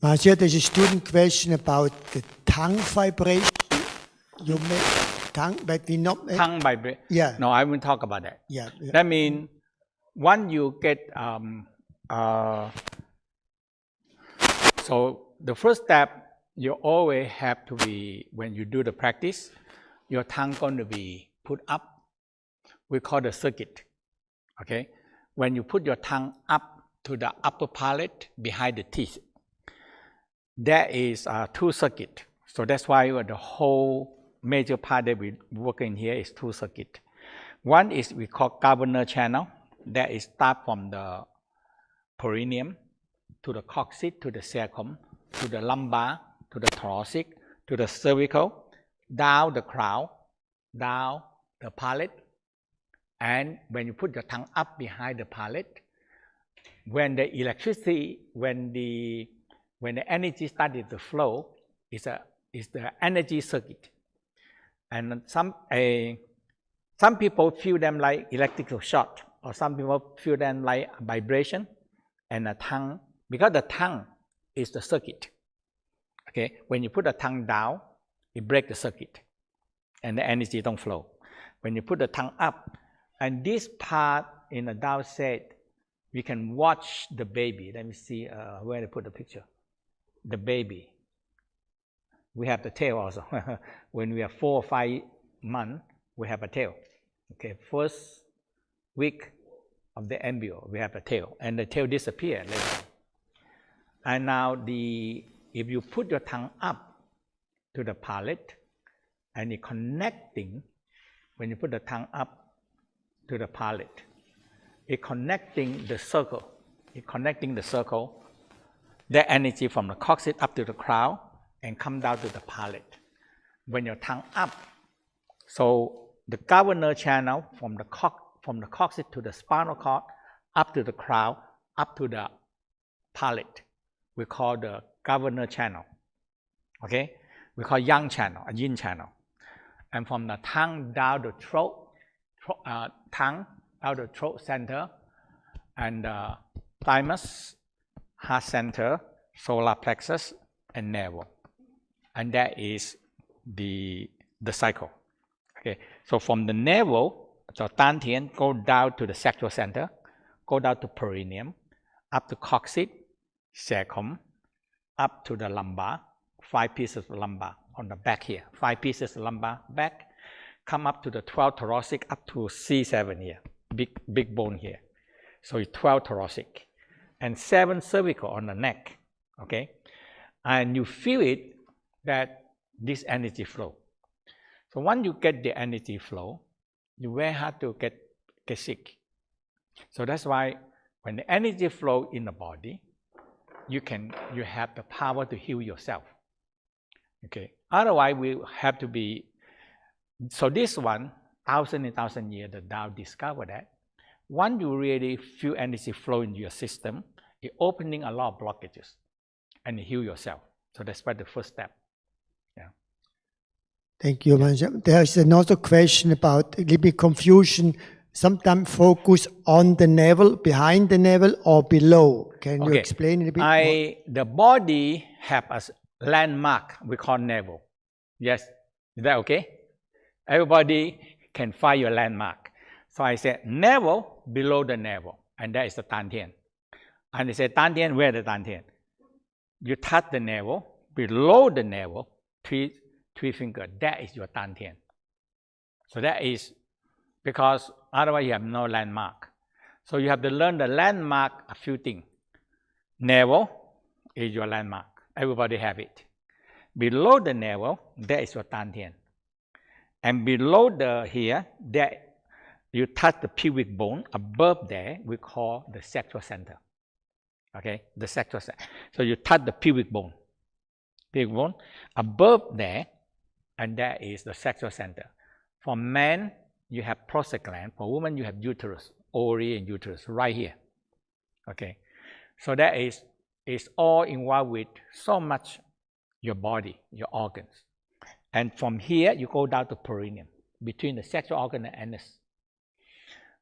Monsieur, there's a student question about the tongue vibration. You make tongue, but we not make... Tongue vibration. Yeah. No, I won't talk about that. Yeah. That means once you get... so the first step, you always have to be, when you do the practice, your tongue going to be put up. We call the circuit. Okay? When you put your tongue up to the upper palate behind the teeth, there is 2 circuits. So that's why the whole major part that we work in here is 2 circuits. One is we call governor channel. That is start from the perineum to the coccyx, to the sacrum, to the lumbar, to the thoracic, to the cervical, down the crown, down the palate. And when you put your tongue up behind the palate, when the electricity, when the energy started to flow, is the energy circuit. And some people feel them like electrical shock, or some people feel them like vibration. And the tongue, because the tongue is the circuit. Okay, when you put the tongue down, it breaks the circuit, and the energy don't flow. When you put the tongue up, and this part in the down side, we can watch the baby. Let me see where to put the picture. The baby. We have the tail also. When we are 4 or 5 months, we have a tail. Okay, first week of the embryo, we have a tail, and the tail disappears later. And now if you put your tongue up to the palate, and it connecting, when you put the tongue up to the palate, it connecting the circle. It connecting the circle, the energy from the coccyx up to the crown and come down to the palate. When your tongue up, so the governor channel from the coccyx to the spinal cord, up to the crown, up to the palate, we call the governor channel. Okay, we call yang channel, a yin channel. And from the tongue down the throat, tongue down the throat center, and thymus, heart center, solar plexus, and navel. And that is the cycle. Okay, so from the navel, so dantian, go down to the sacral center, go down to perineum, up to coccyx, sacrum, up to the lumbar, 5 pieces of lumbar on the back here, 5 pieces of lumbar back, come up to the 12 thoracic, up to C7 here, big bone here. So it's 12 thoracic, and 7 cervical on the neck. Okay, and you feel it that this energy flow. So once you get the energy flow, you very hard to get sick. So that's why when the energy flow in the body, you have the power to heal yourself. Okay. Otherwise, we have to be. So this one, 1,000 and 1,000 years, the Tao discovered that once you really feel energy flow into your system, it opening a lot of blockages, and you heal yourself. So that's why the first step. Yeah. Thank you, Monsieur. There's another question about a little bit confusion. Sometimes focus on the navel, behind the navel, or below. Can you explain it a bit more? The body have a landmark we call navel. Yes, is that okay? Everybody can find your landmark. So I said navel, below the navel, and that is the dantian. And they say dantian, where the dantian? You touch the navel, below the navel, three fingers, that is your dantian. So that is because otherwise you have no landmark. So you have to learn the landmark, a few things. Navel is your landmark. Everybody have it. Below the navel, that is your dantian. And below here, that you touch the pubic bone. Above there, we call the sacral center. Okay, the sacral center. So you touch the pubic bone. Pubic bone. Above there, and that is the sacral center. For men, you have prostate gland. For women, you have uterus, ovary and uterus right here. Okay, so that is all involved with so much your body, your organs. And from here, you go down to perineum, between the sexual organ and anus.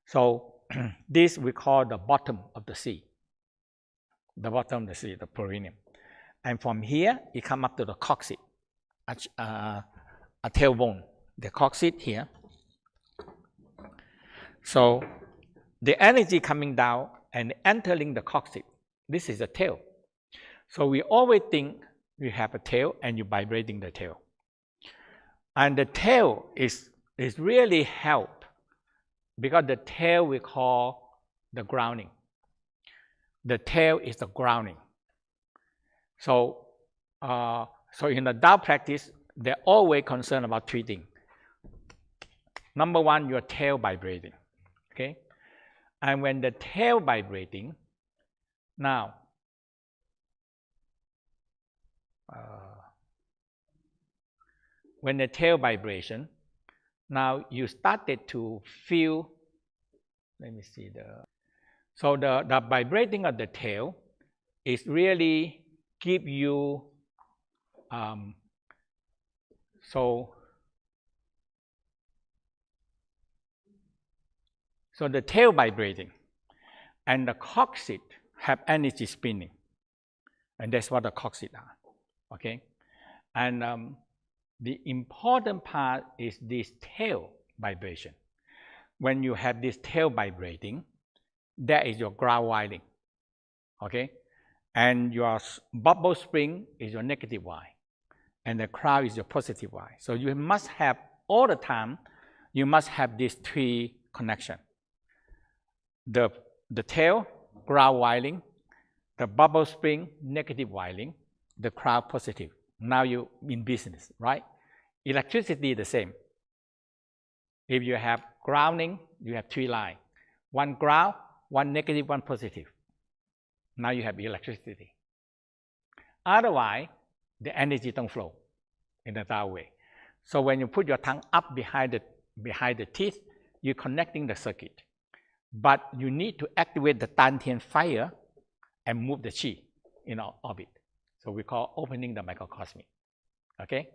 So this we call the bottom of the sea. The bottom of the sea, the perineum. And from here, it come up to the coccyx, a tailbone, the coccyx here. So the energy coming down and entering the coccyx, this is the tail. So we always think you have a tail and you're vibrating the tail. And the tail is really help because the tail we call the grounding. The tail is the grounding. So, so in the Tao practice, they're always concerned about 3 things. Number 1, your tail vibrating. Okay? And when the tail vibrating, now, when the tail vibration, now you started to feel, let me see so the vibrating of the tail is really give you, so the tail vibrating and the coccyx have energy spinning. And that's what the coccyx are, okay? And the important part is this tail vibration. When you have this tail vibrating, that is your ground wiring, okay? And your bubble spring is your negative Y, and the crown is your positive Y. So you must have, all the time, you must have these 3 connections. The tail, ground wiring, the bubble spring, negative wiring, the crown positive. Now you in business, right? Electricity the same. If you have grounding, you have 3 lines. 1 ground, 1 negative, 1 positive. Now you have electricity. Otherwise, the energy don't flow in the Tao way. So when you put your tongue up behind the teeth, you're connecting the circuit. But you need to activate the Dantian fire and move the Qi in our orbit. So we call opening the microcosmic. Okay?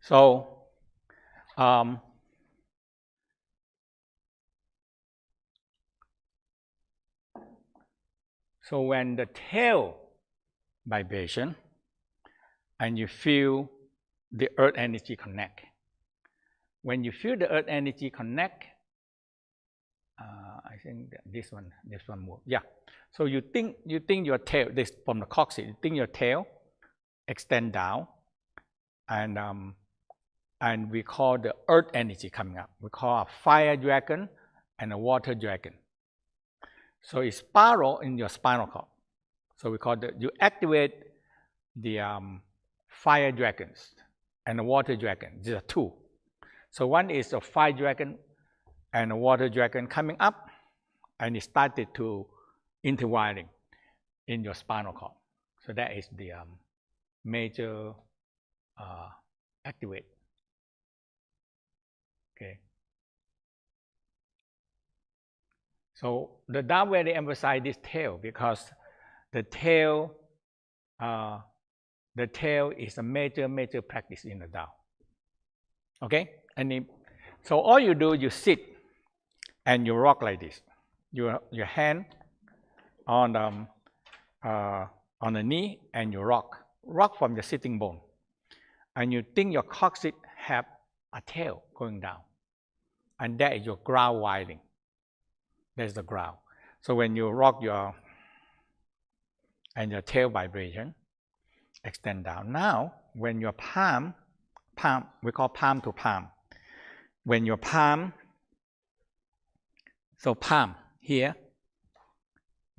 So, so when the tail vibration and you feel the earth energy connect. When you feel the earth energy connect, I think that this one move. Yeah. So you think your tail, this from the coccyx, you think your tail extend down, and we call the earth energy coming up. We call a fire dragon and a water dragon. So it's spiral in your spinal cord. So we call you activate the fire dragons and the water dragon. These are 2. So one is a fire dragon and a water dragon coming up, and it started to interwiring in your spinal cord. So that is the major activate. Okay. So the Tao very emphasize this tail because the tail is a major practice in the Tao. Okay, so all you do, you sit and you rock like this. Your hand on the knee and you rock from your sitting bone, and you think your coccyx have a tail going down, and that is your ground wiring. That's the ground. So when you rock your tail vibration extend down. Now, when your palm, we call palm to palm. When your palm, so palm here,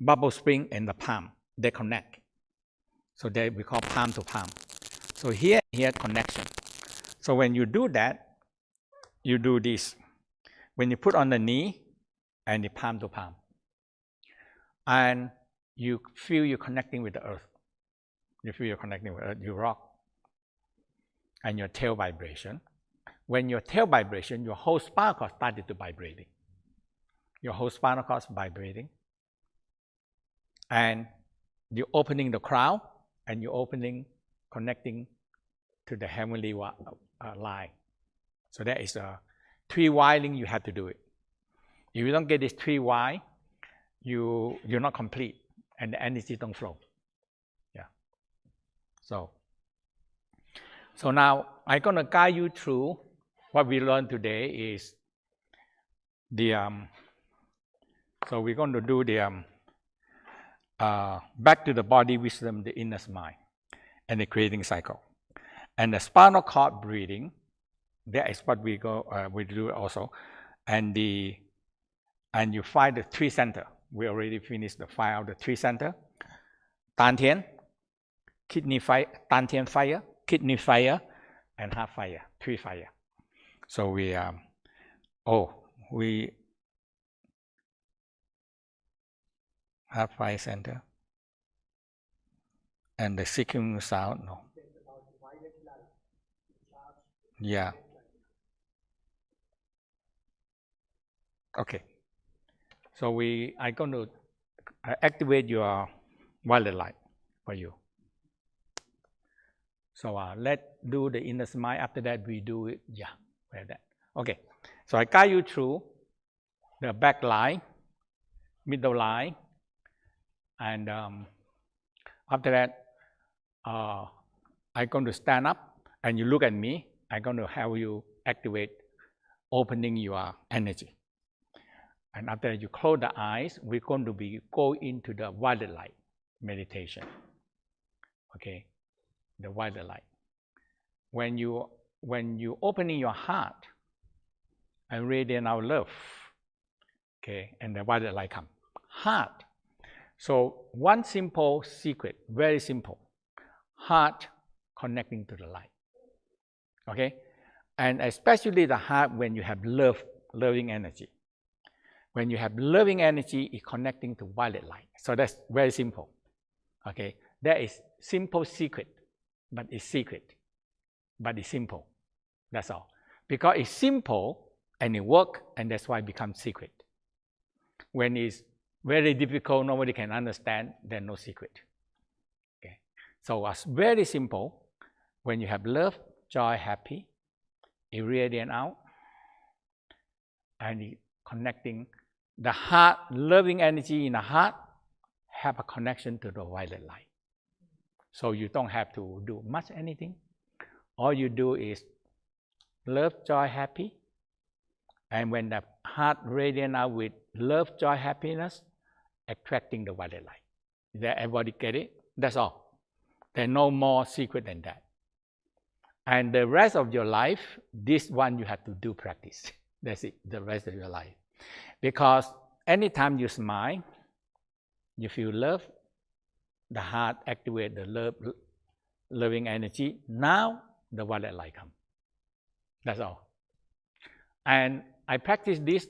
bubble spring and the palm, they connect. So that we call palm to palm. So here connection. So when you do that, you do this. When you put on the knee and the palm to palm, and you feel you're connecting with the earth. You feel you're connecting with earth, you rock. And your tail vibration. When your tail vibration, your whole spinal cord started to vibrating. Your whole spinal cord is vibrating. And you're opening the crown, and you're opening, connecting to the heavenly line. So that is a 3 wiring you have to do it. If you don't get this 3Y, you're not complete, and the energy don't flow. Yeah. So now I'm gonna guide you through what we learned today is the so we're going to do the back to the body wisdom, the inner mind, and the creating cycle, and the spinal cord breathing. That is what we do also, and you find the 3 center. We already finished the 5 of the 3 center. Dantian, kidney fire, Dantian fire, kidney fire, and heart fire, 3 fire. So we have 5 center, and the seeking sound. No. Yeah. Okay. So I'm going to activate your violet light for you. So let's do the inner smile. After that, we do it. Yeah, like that. Okay. So I guide you through the back line, middle line, and after that, I'm going to stand up, and you look at me. I'm going to help you activate, opening your energy. And after you close the eyes, we're going to go into the violet light meditation. Okay, the violet light. When you opening your heart and radiate out love, okay, and the violet light come. Heart. So one simple secret, very simple. Heart connecting to the light. Okay, and especially the heart when you have loving energy. When you have loving energy, it's connecting to violet light. So that's very simple. Okay, that is simple secret, but it's secret, but it's simple. That's all. Because it's simple and it works, and that's why it becomes secret. When it's very difficult, nobody can understand, there's no secret. Okay, so it's very simple. When you have love, joy, happy, it radiates out, and it connecting. The heart, loving energy in the heart, have a connection to the violet light. So you don't have to do much anything. All you do is love, joy, happy. And when the heart radiates out with love, joy, happiness, attracting the violet light. Did everybody get it? That's all. There's no more secret than that. And the rest of your life, this one you have to do practice. That's it, the rest of your life. Because anytime you smile, you feel love, the heart activates the loving energy. Now the violet light comes. That's all. And I practice this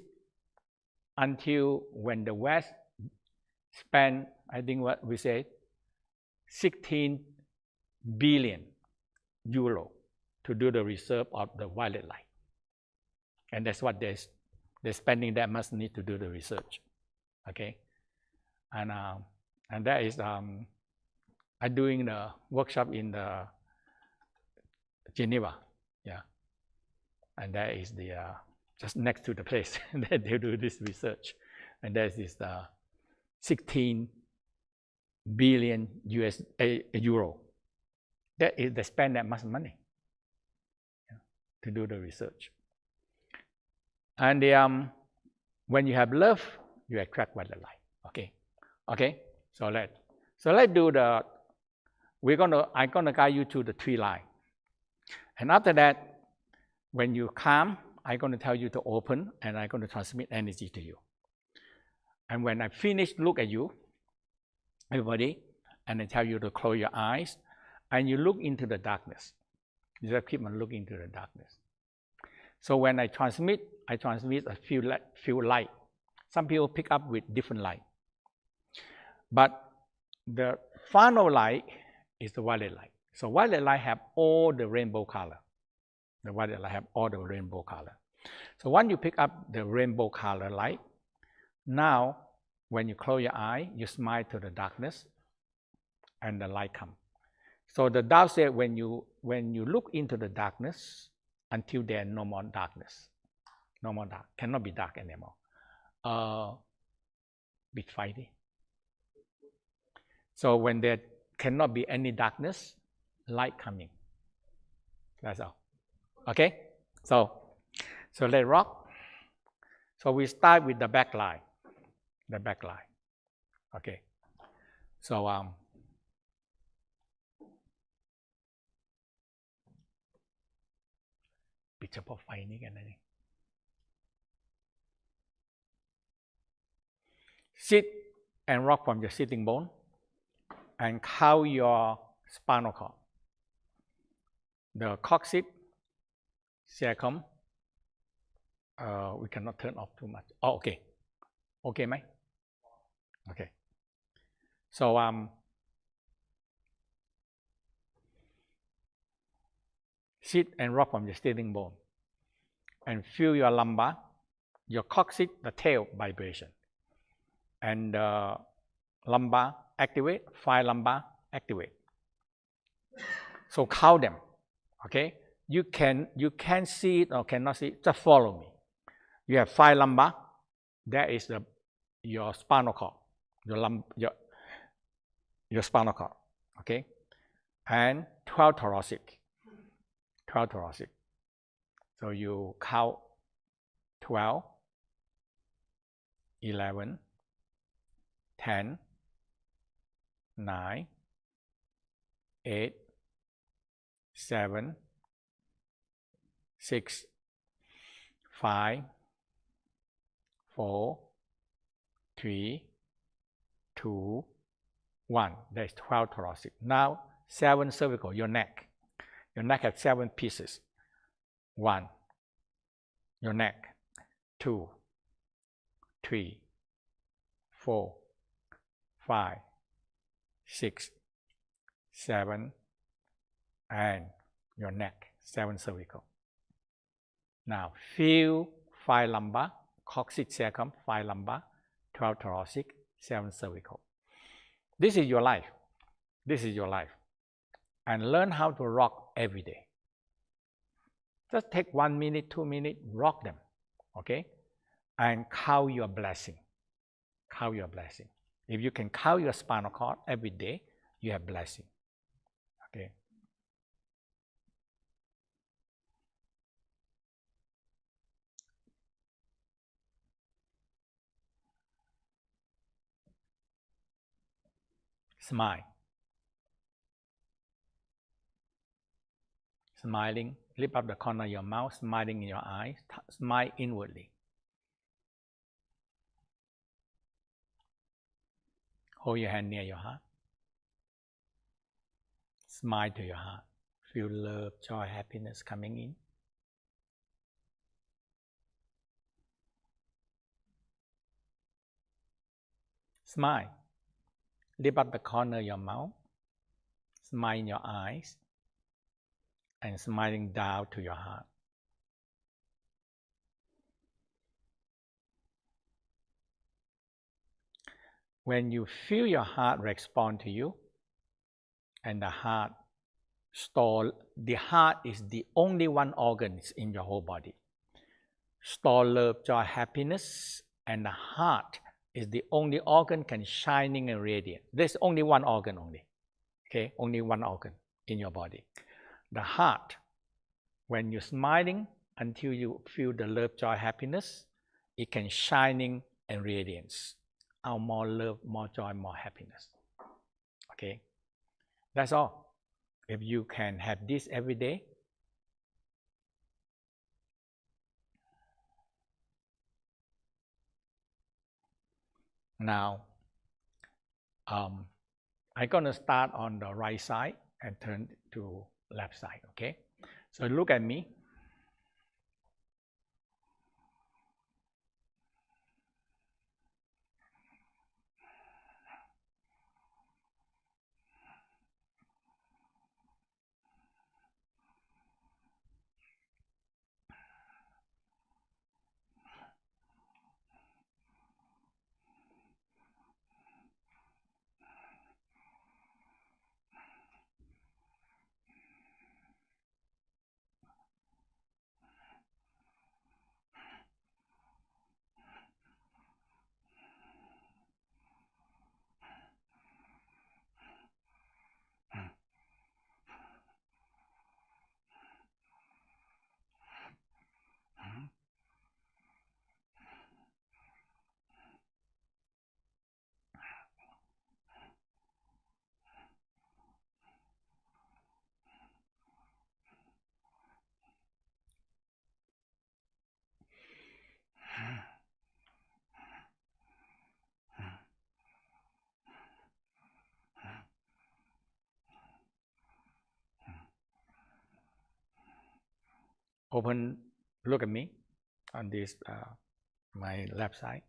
until when the West spent, I think what we say, 16 billion euro to do the research of the violet light. And that's what they're spending that much need to do the research. Okay, and that is I'm doing the workshop in the Geneva. Yeah, and that is the just next to the place that they do this research, and that is the 16 billion euro. That is they spend that much money, yeah, to do the research. And when you have love, you attract violet light. Okay, okay. So let's do the. I'm gonna guide you to the 3 line, and after that, when you calm, I'm gonna tell you to open, and I'm gonna transmit energy to you. And when I finish, look at you, everybody, and I tell you to close your eyes, and you look into the darkness. You just keep on looking into the darkness. So when I transmit a few light. Some people pick up with different light. But the final light is the violet light. So violet light have all the rainbow color. The violet light have all the rainbow color. So once you pick up the rainbow color light, now when you close your eye, you smile to the darkness, and the light comes. So the Tao said when you look into the darkness, until there is no more darkness. No more dark, cannot be dark anymore. ปิดไฟดิ so when there cannot be any darkness light coming that's all okay so let's rock so we start with the back line okay soปิดเฉพาะไฟนี้กันนะนี่ sit and rock from your sitting bone and count your spinal cord the coccyx cecum we cannot turn off too much oh okay ไหม okay so sit and rock from your sitting bone and feel your lumbar your coccyx the tail vibration and lumbar activate 5 lumbar activate so count them okay you can see it or cannot see it, just follow me you have 5 lumbar that is your spinal cord your spinal cord okay and 12 thoracic so you count 12 11 10 9 8 7 6 5 4 3 2 1 that's 12 thoracic now 7 cervical your neck has 7 pieces 1 your neck 2 3 4 5 6 7 and your neck 7 cervical now feel 5 lumbar coccyx cecum 5 lumbar 12 thoracic 7 cervical this is your life and learn how to rock every day just take 1 minute 2 minutes rock them okay and count your blessing if you can count your spinal cord every day you have blessing okay smiling lift up the corner of your mouth smiling in your eyes smile inwardly hold your hand near your heart smile to your heart feel love joy happiness coming in smile lift up the corner of your mouth smile in your eyes and smiling down to your heart when you feel your heart respond to you and the heart is the only one organ in your whole body store love joy happiness and the heart is the only organ can shining and radiant there's only one organ okay only one organ in your body the heart when you're smiling until you feel the love joy happiness it can shining and radiance out more love more joy more happiness okay that's all if you can have this every day now I'm gonna start on the right side and turn to left side okay so look at me Open, look at me on this, my left side.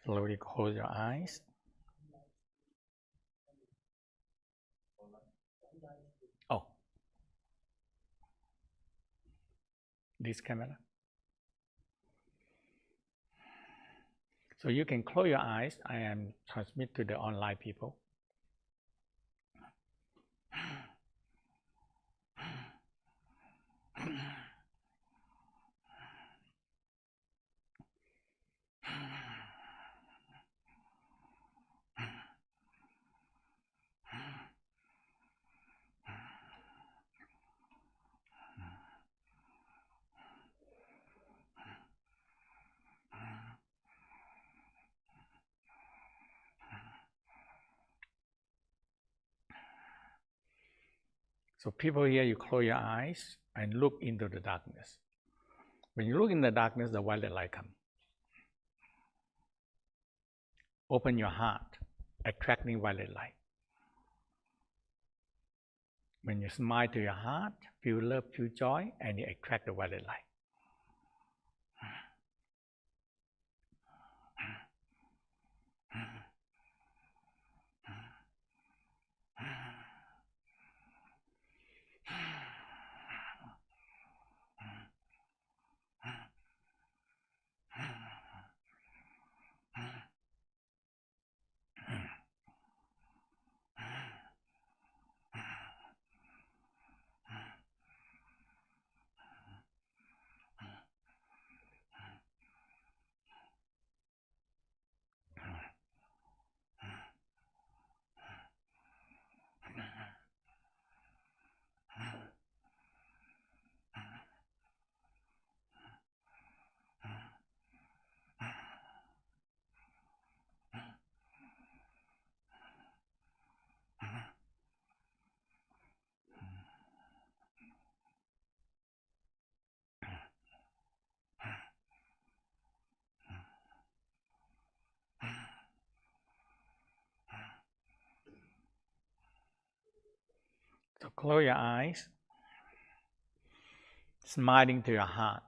Slowly close your eyes. Oh, this camera. So you can close your eyes. I am transmit to the online people. So people here, you close your eyes and look into the darkness. When you look in the darkness, the violet light comes. Open your heart, attracting violet light. When you smile to your heart, feel love, feel joy, and you attract the violet light. So close your eyes, smiling to your heart,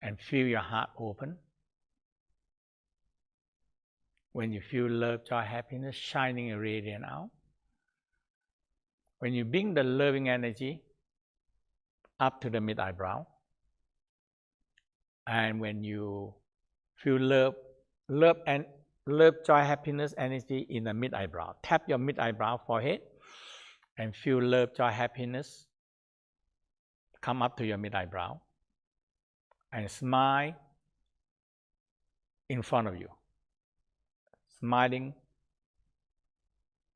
and feel your heart open. When you feel love, joy, happiness shining and radiant out, when you bring the loving energy up to the mid-eyebrow, and when you feel love, joy, happiness energy in the mid-eyebrow, tap your mid-eyebrow forehead and feel love, joy, happiness come up to your mid-eyebrow and smile in front of you, smiling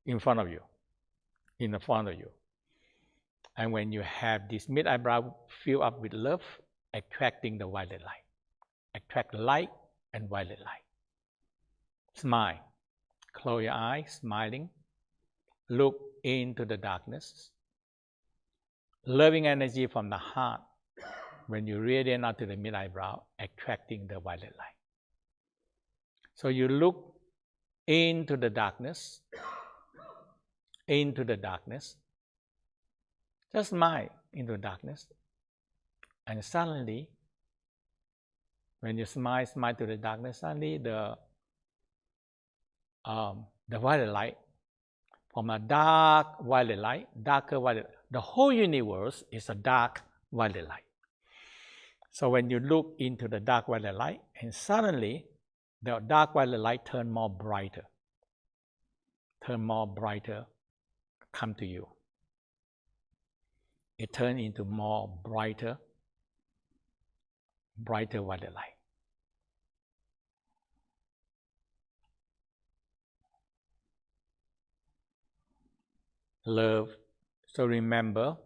in front of you, in the front of you. And when you have this mid-eyebrow filled up with love, attracting the violet light, attract light and violet light. Smile, close your eyes, smiling, look into the darkness. Loving energy from the heart when you radiate out to the mid-eyebrow, attracting the violet light. So you look into the darkness, just smile into the darkness, and suddenly, when you smile to the darkness, suddenly the violet light, from a dark violet light, darker violet, the whole universe is a dark violet light. So when you look into the dark violet light, and suddenly the dark violet light turn more brighter, come to you. It turns into more brighter violet light. Love. So remember,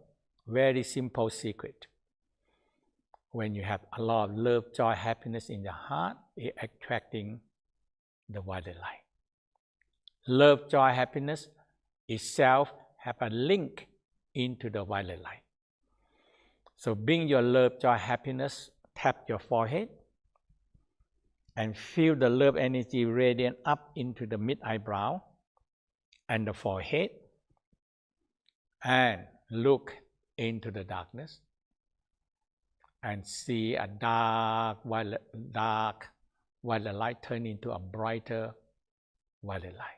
very simple secret. When you have a lot of love, joy, happiness in your heart, it's attracting the violet light. Love, joy, happiness itself have a link into the violet light. So bring your love, joy, happiness, tap your forehead, and feel the love energy radiate up into the mid-eyebrow and the forehead, and look into the darkness and see a dark violet light turn into a brighter violet light.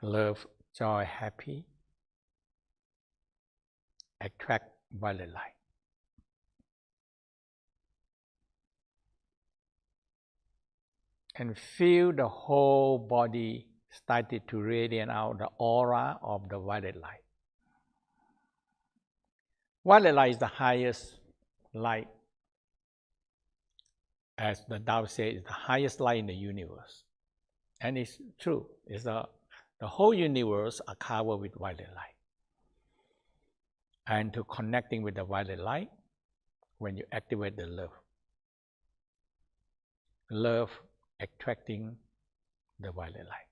Love, joy, happy, attract violet light. And feel the whole body started to radiate out the aura of the violet light. Violet light is the highest light. As the Tao says, it's the highest light in the universe. And it's true. It's the whole universe are covered with violet light. And to connecting with the violet light, when you activate the love attracting the violet light.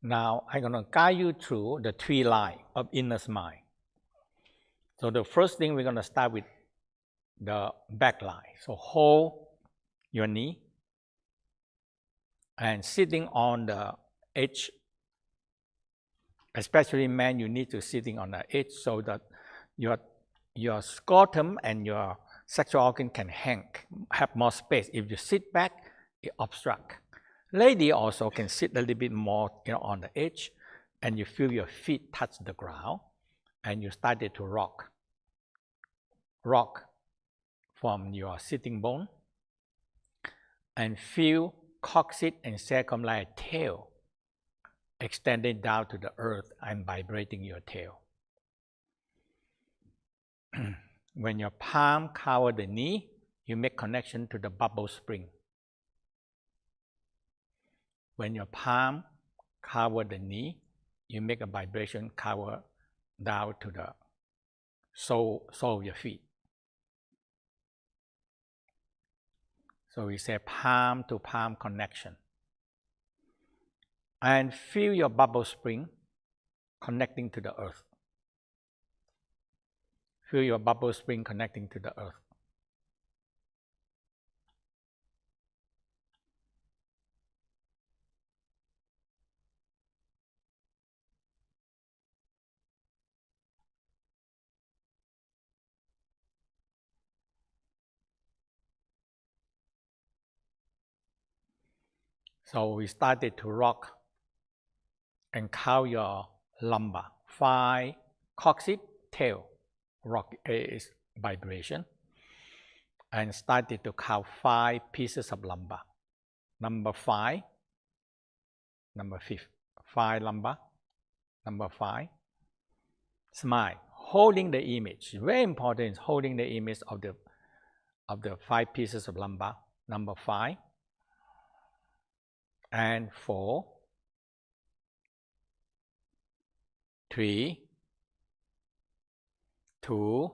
Now, I'm going to guide you through the 3 lines of inner smile. So the first thing, we're going to start with the back line. So hold your knee and sitting on the edge. Especially men, you need to sitting on the edge so that your scrotum and your sexual organ can have more space. If you sit back, it obstructs. Lady also can sit a little bit more, on the edge, and you feel your feet touch the ground, and you started to rock from your sitting bone, and feel coccyx and circumflex tail extended down to the earth and vibrating your tail. When your palm cover the knee, you make connection to the bubble spring. When your palm cover the knee, you make a vibration cover down to the sole of your feet. So we say palm to palm connection. And feel your bubble spring connecting to the earth. Feel your bubble spring connecting to the earth. So we started to rock and count your lumbar, 5, coccyx, tail. rock is vibration, and started to count 5 pieces of lumbar. Number 5, number 5 lumbar, number 5. Smile, holding the image. Very important is holding the image of the 5 pieces of lumbar. Number 5 and 4, 3, 2,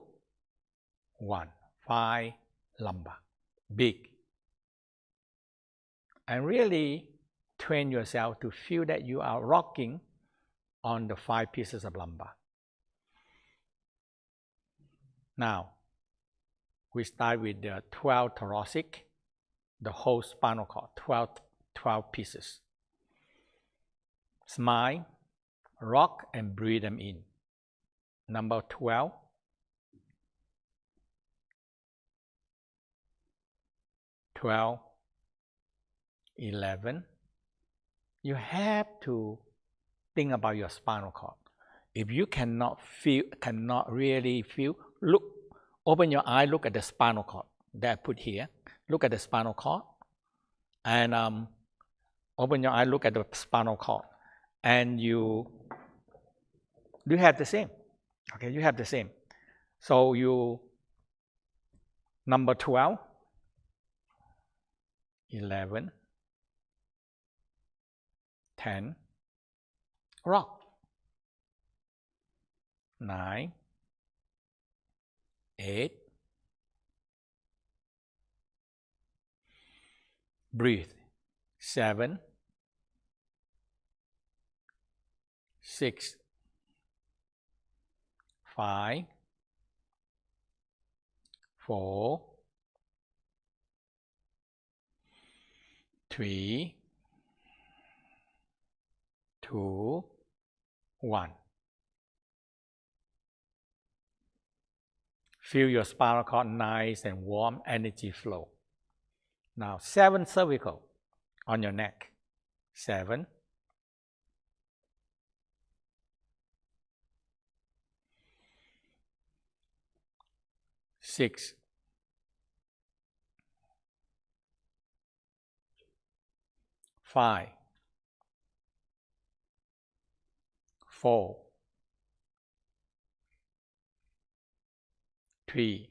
1. 5 lumbar, big. And really train yourself to feel that you are rocking on the 5 pieces of lumbar. Now, we start with the 12 thoracic, the whole spinal cord, 12 pieces. Smile, rock, and breathe them in. Number 12, 11. You have to think about your spinal cord. If you cannot really feel, look, open your eye, look at the spinal cord that I put here. Look at the spinal cord, and open your eye, look at the spinal cord, and you have the same. Okay, you have the same. So number 12, 11, 10, rock. 9, 8, breathe. 7, 6, 5, 4, 3, 2, 1. Feel your spinal cord nice and warm, energy flow. Now 7 cervical on your neck. 7, 6, 5, 4, 3,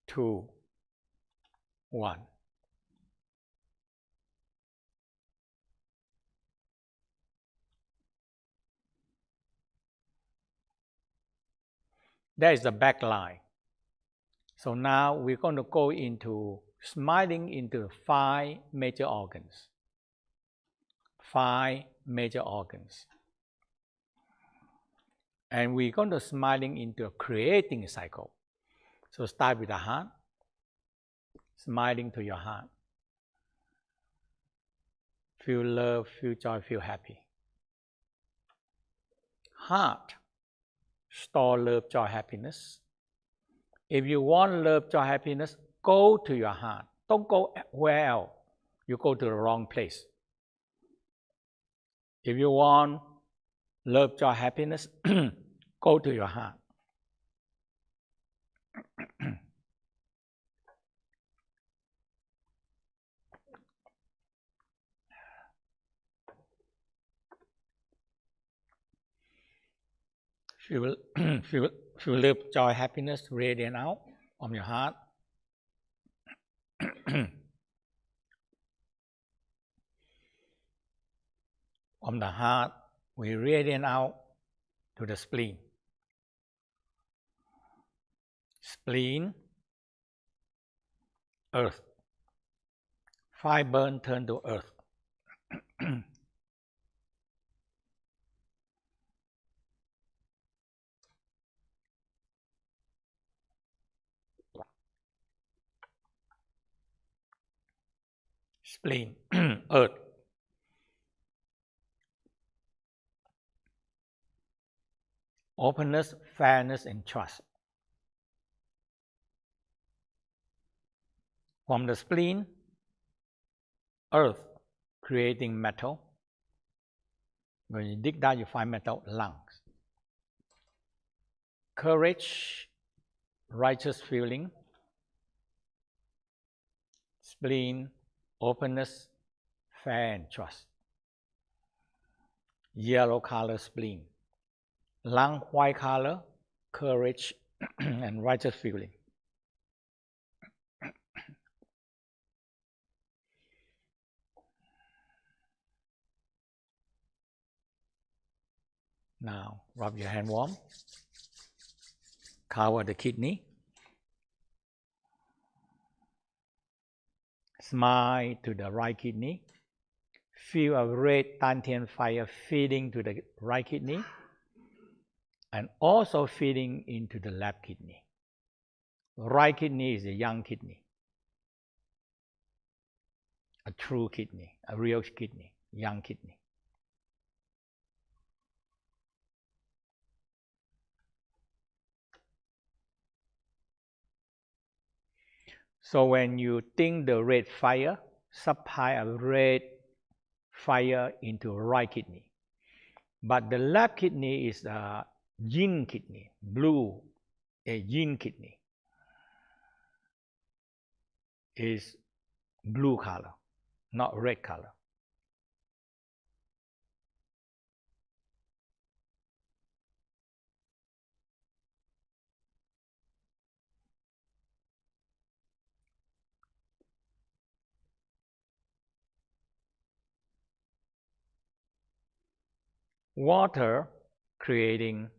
2, 1. That is the back line. So now we're going to go into smiling into 5 major organs. 5 major organs. And we're going to smiling into a creating cycle. So start with the heart. Smiling to your heart. Feel love, feel joy, feel happy. Heart. Store love, joy, happiness. If you want love, joy, happiness, go to your heart. Don't go where else. You go to the wrong place. If you want love, joy, happiness, go to your heart. Feel love, joy, happiness radiate out from your heart. From the heart, we radiate out to the spleen. Spleen, earth. 5 burn turn to earth. Spleen, earth. Openness, fairness, and trust. From the spleen, earth, creating metal. When you dig down, you find metal, lungs. courage, righteous feeling, spleen, openness, fair and trust. Yellow color, spleen. Lung, white color, courage and righteous feeling. Now, rub your hand warm. Cover the kidney. Smile to the right kidney. Feel a red dantian fire feeding to the right kidney and also feeding into the left kidney. Right kidney is a young kidney, a true kidney, a real kidney, young kidney. So when you think the red fire, supply a red fire into right kidney. But the left kidney is a yin kidney, blue, a yin kidney. Is blue color, not red color. Water creating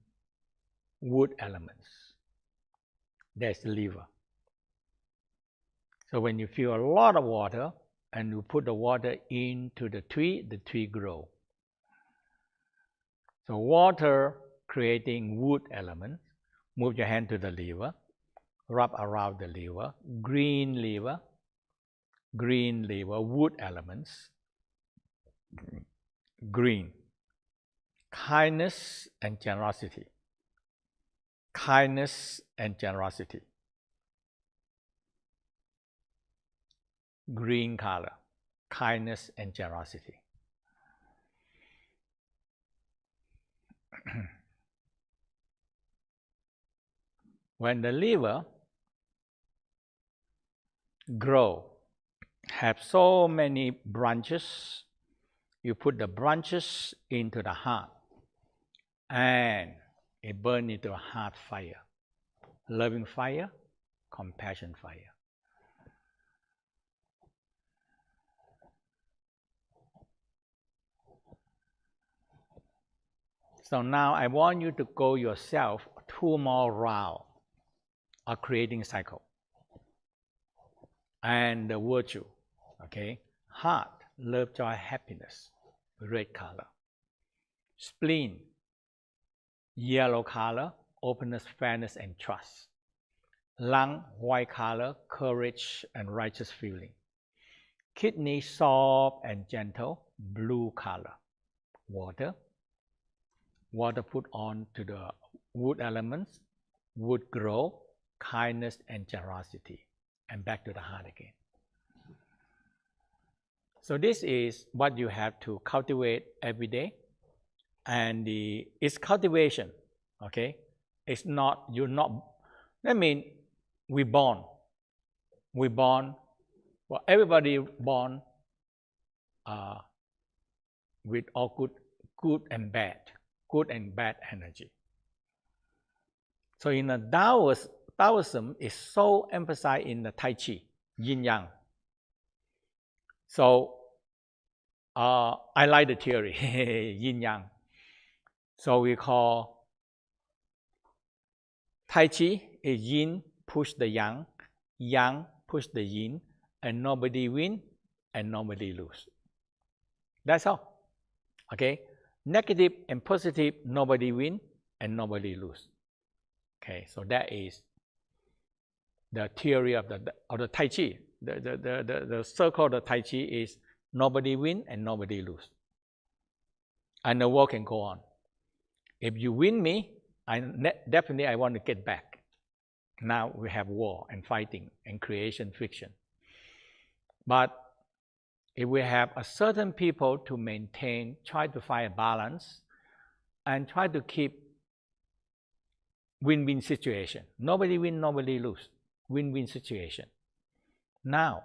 wood elements. That's the liver. So when you feel a lot of water and you put the water into the tree grows. So water creating wood elements. Move your hand to the liver, rub around the liver, green liver, wood elements, green. Kindness and generosity. Kindness and generosity. Green color, kindness and generosity. When the liver grow, have so many branches, you put the branches into the heart and it burns into a heart fire, loving fire, compassion fire. So now I want you to go yourself 2 more rounds of creating cycle. And the virtue, okay? Heart, love, joy, happiness, red color. Spleen, yellow color, openness, fairness, and trust. Lung, white color, courage and righteous feeling. Kidney, soft and gentle, blue color. Water. Water put on to the wood elements, wood grow, kindness and generosity. And back to the heart again. So this is what you have to cultivate every day. And it's cultivation, okay? It's not, you're not, I mean, we born, well, everybody born with all good and bad energy. So in the Taoism is so emphasized in the Tai Chi, Yin Yang. So I like the theory, Yin Yang. So we call Tai Chi is Yin push the Yang, Yang push the Yin, and nobody win and nobody lose. That's all. Okay? Negative and positive, nobody win and nobody lose. Okay, so that is the theory of the Tai Chi. The circle of the Tai Chi is nobody win and nobody lose. And the war can go on. If you win me, definitely I want to get back. Now we have war and fighting and creation friction. But if we have a certain people to maintain, try to find a balance, and try to keep win-win situation. Nobody win, nobody lose. Win-win situation. Now,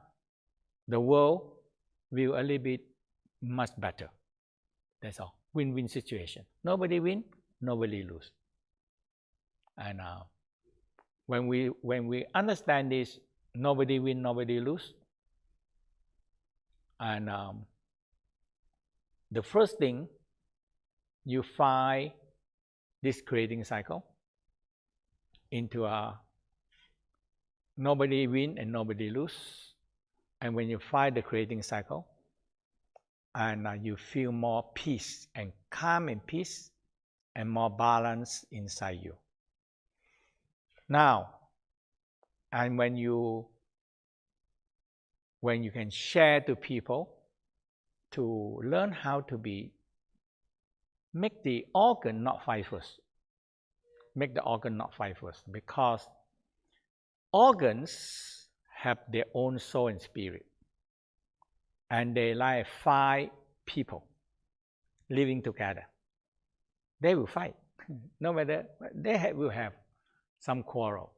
the world will a little bit much better. That's all. Win-win situation. Nobody win, nobody lose. And when we understand this, nobody win, nobody lose. And the first thing, you find this creating cycle into a nobody win and nobody lose. And when you find the creating cycle, and you feel more peace and calm and peace and more balance inside you. Now, and when you can share to people to learn how to make the organ not fight first. Make the organ not fight first, because organs have their own soul and spirit. And they like 5 people living together. They will fight. No matter, they will have some quarrel.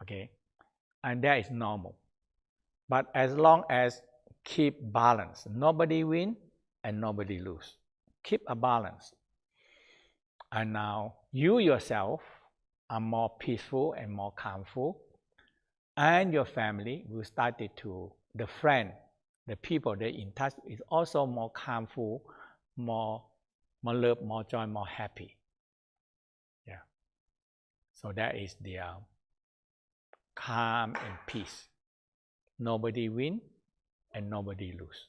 Okay? And that is normal. But as long as keep balance, nobody win and nobody lose. Keep a balance. And now you yourself are more peaceful and more calmful. And your family will start to, the friend, the people they're in touch is also more calmful, more love, more joy, more happy. Yeah. So that is the calm and peace. Nobody win and nobody lose.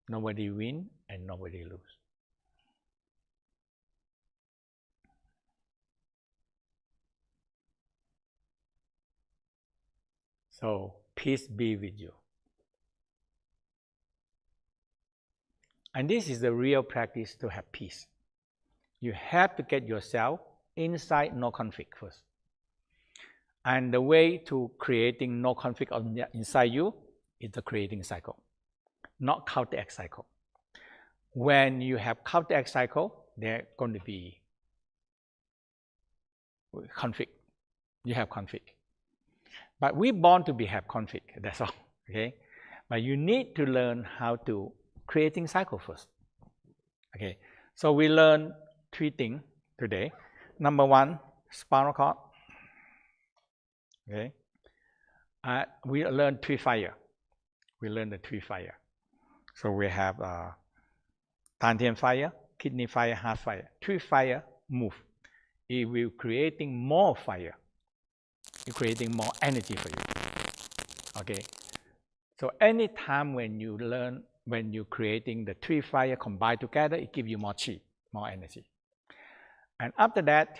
Nobody win and nobody lose. So peace be with you. And this is the real practice to have peace. You have to get yourself inside no conflict first. And the way to creating no conflict inside you is the creating cycle, not counteract cycle. When you have counteract cycle, there's going to be conflict. You have conflict. But we're born to have conflict, that's all. Okay? But you need to learn how to creating cycle first. Okay? So we learn 3 things today. Number 1, spinal cord. Okay? We learn 3 fire. We learn the 3 fire. So we have Dantian fire, kidney fire, heart fire. 3 fire move. It will creating more fire. It's creating more energy for you. Okay? So anytime when you learn, when you're creating the 3 fire combined together, it gives you more chi, more energy. And after that,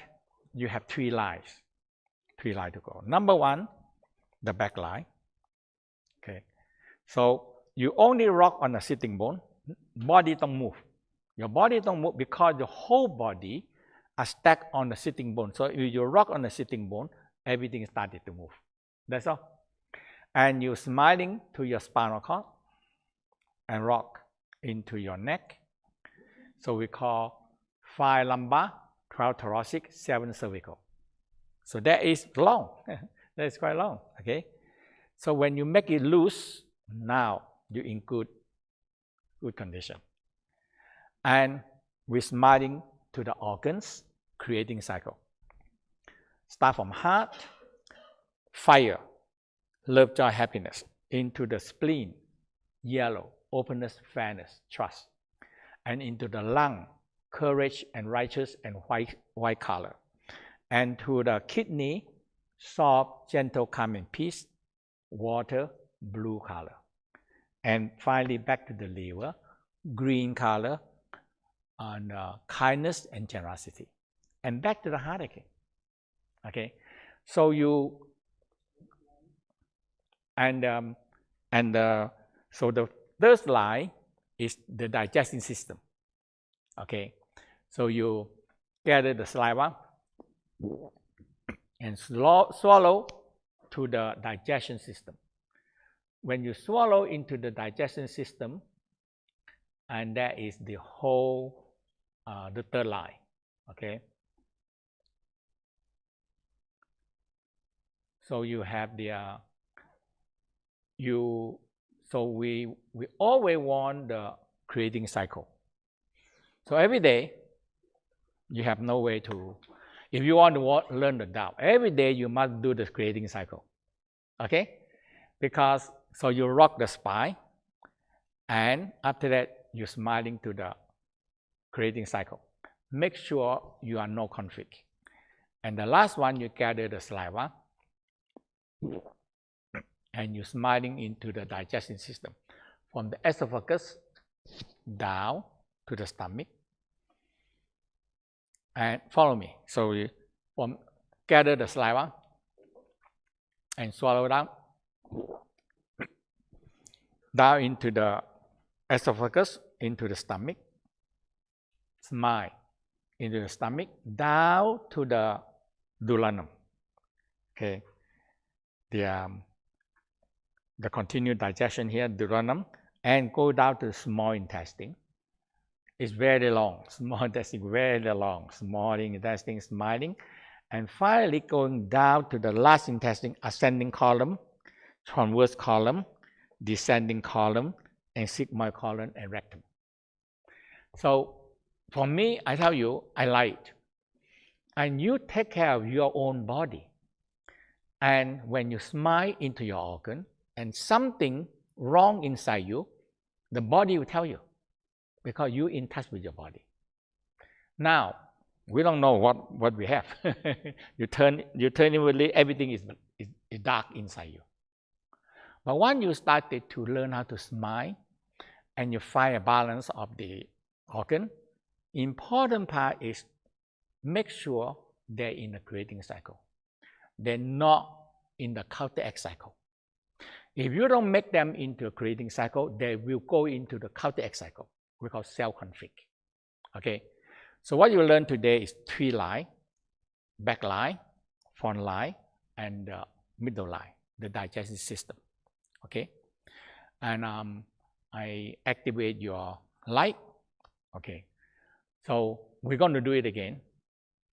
you have 3 lines. 3 lines to go. Number 1, the back line. Okay? So you only rock on a sitting bone. Body don't move. Your body don't move because your whole body are stacked on the sitting bone. So if you rock on the sitting bone, everything started to move. That's all. And you're smiling to your spinal cord and rock into your neck. So we call 5 lumbar, 12 thoracic, 7 cervical. So that is long. That is quite long. Okay. So when you make it loose, now you're in good condition. And we're smiling to the organs, creating cycle. Start from heart, fire, love, joy, happiness, into the spleen, yellow, openness, fairness, trust, and into the lung, courage and righteous and white color, and to the kidney, soft, gentle, calm and peace, water, blue color, and finally back to the liver, green color, and kindness and generosity, and back to the heart again. Okay, so you so the third line is the digesting system. Okay, so you gather the saliva and swallow to the digestion system. When you swallow into the digestion system, and that is the whole the third line. Okay. So you have the so we always want the creating cycle. So every day you have no way to, if you want to learn the Tao, every day you must do the creating cycle. Okay? Because so you rock the spine, and after that you're smiling to the creating cycle. Make sure you are no conflict. And the last one, you gather the saliva and you're smiling into the digestion system from the esophagus down to the stomach. And follow me. So you gather the saliva and swallow down into the esophagus, into the stomach. Smile into the stomach, down to the duodenum. Okay, the continued digestion here, duodenum, and go down to the small intestine. It's very long. Small intestine, very long. Small intestine, smiling, and finally going down to the last intestine, ascending column, transverse column, descending column, and sigmoid column and rectum. So for me, I tell you, I like it. And you take care of your own body. And when you smile into your organ and something wrong inside you, the body will tell you because you're in touch with your body. Now, we don't know what we have. you turn inwardly, everything is dark inside you. But when you started to learn how to smile and you find a balance of the organ, important part is make sure they're in the creating cycle. They're not in the counteract cycle. If you don't make them into a creating cycle, they will go into the counteract cycle. We call cell conflict. Okay? So what you learn today is 3 line, back line, front line, and middle line, the digestive system. Okay? And I activate your light. Okay? So we're going to do it again.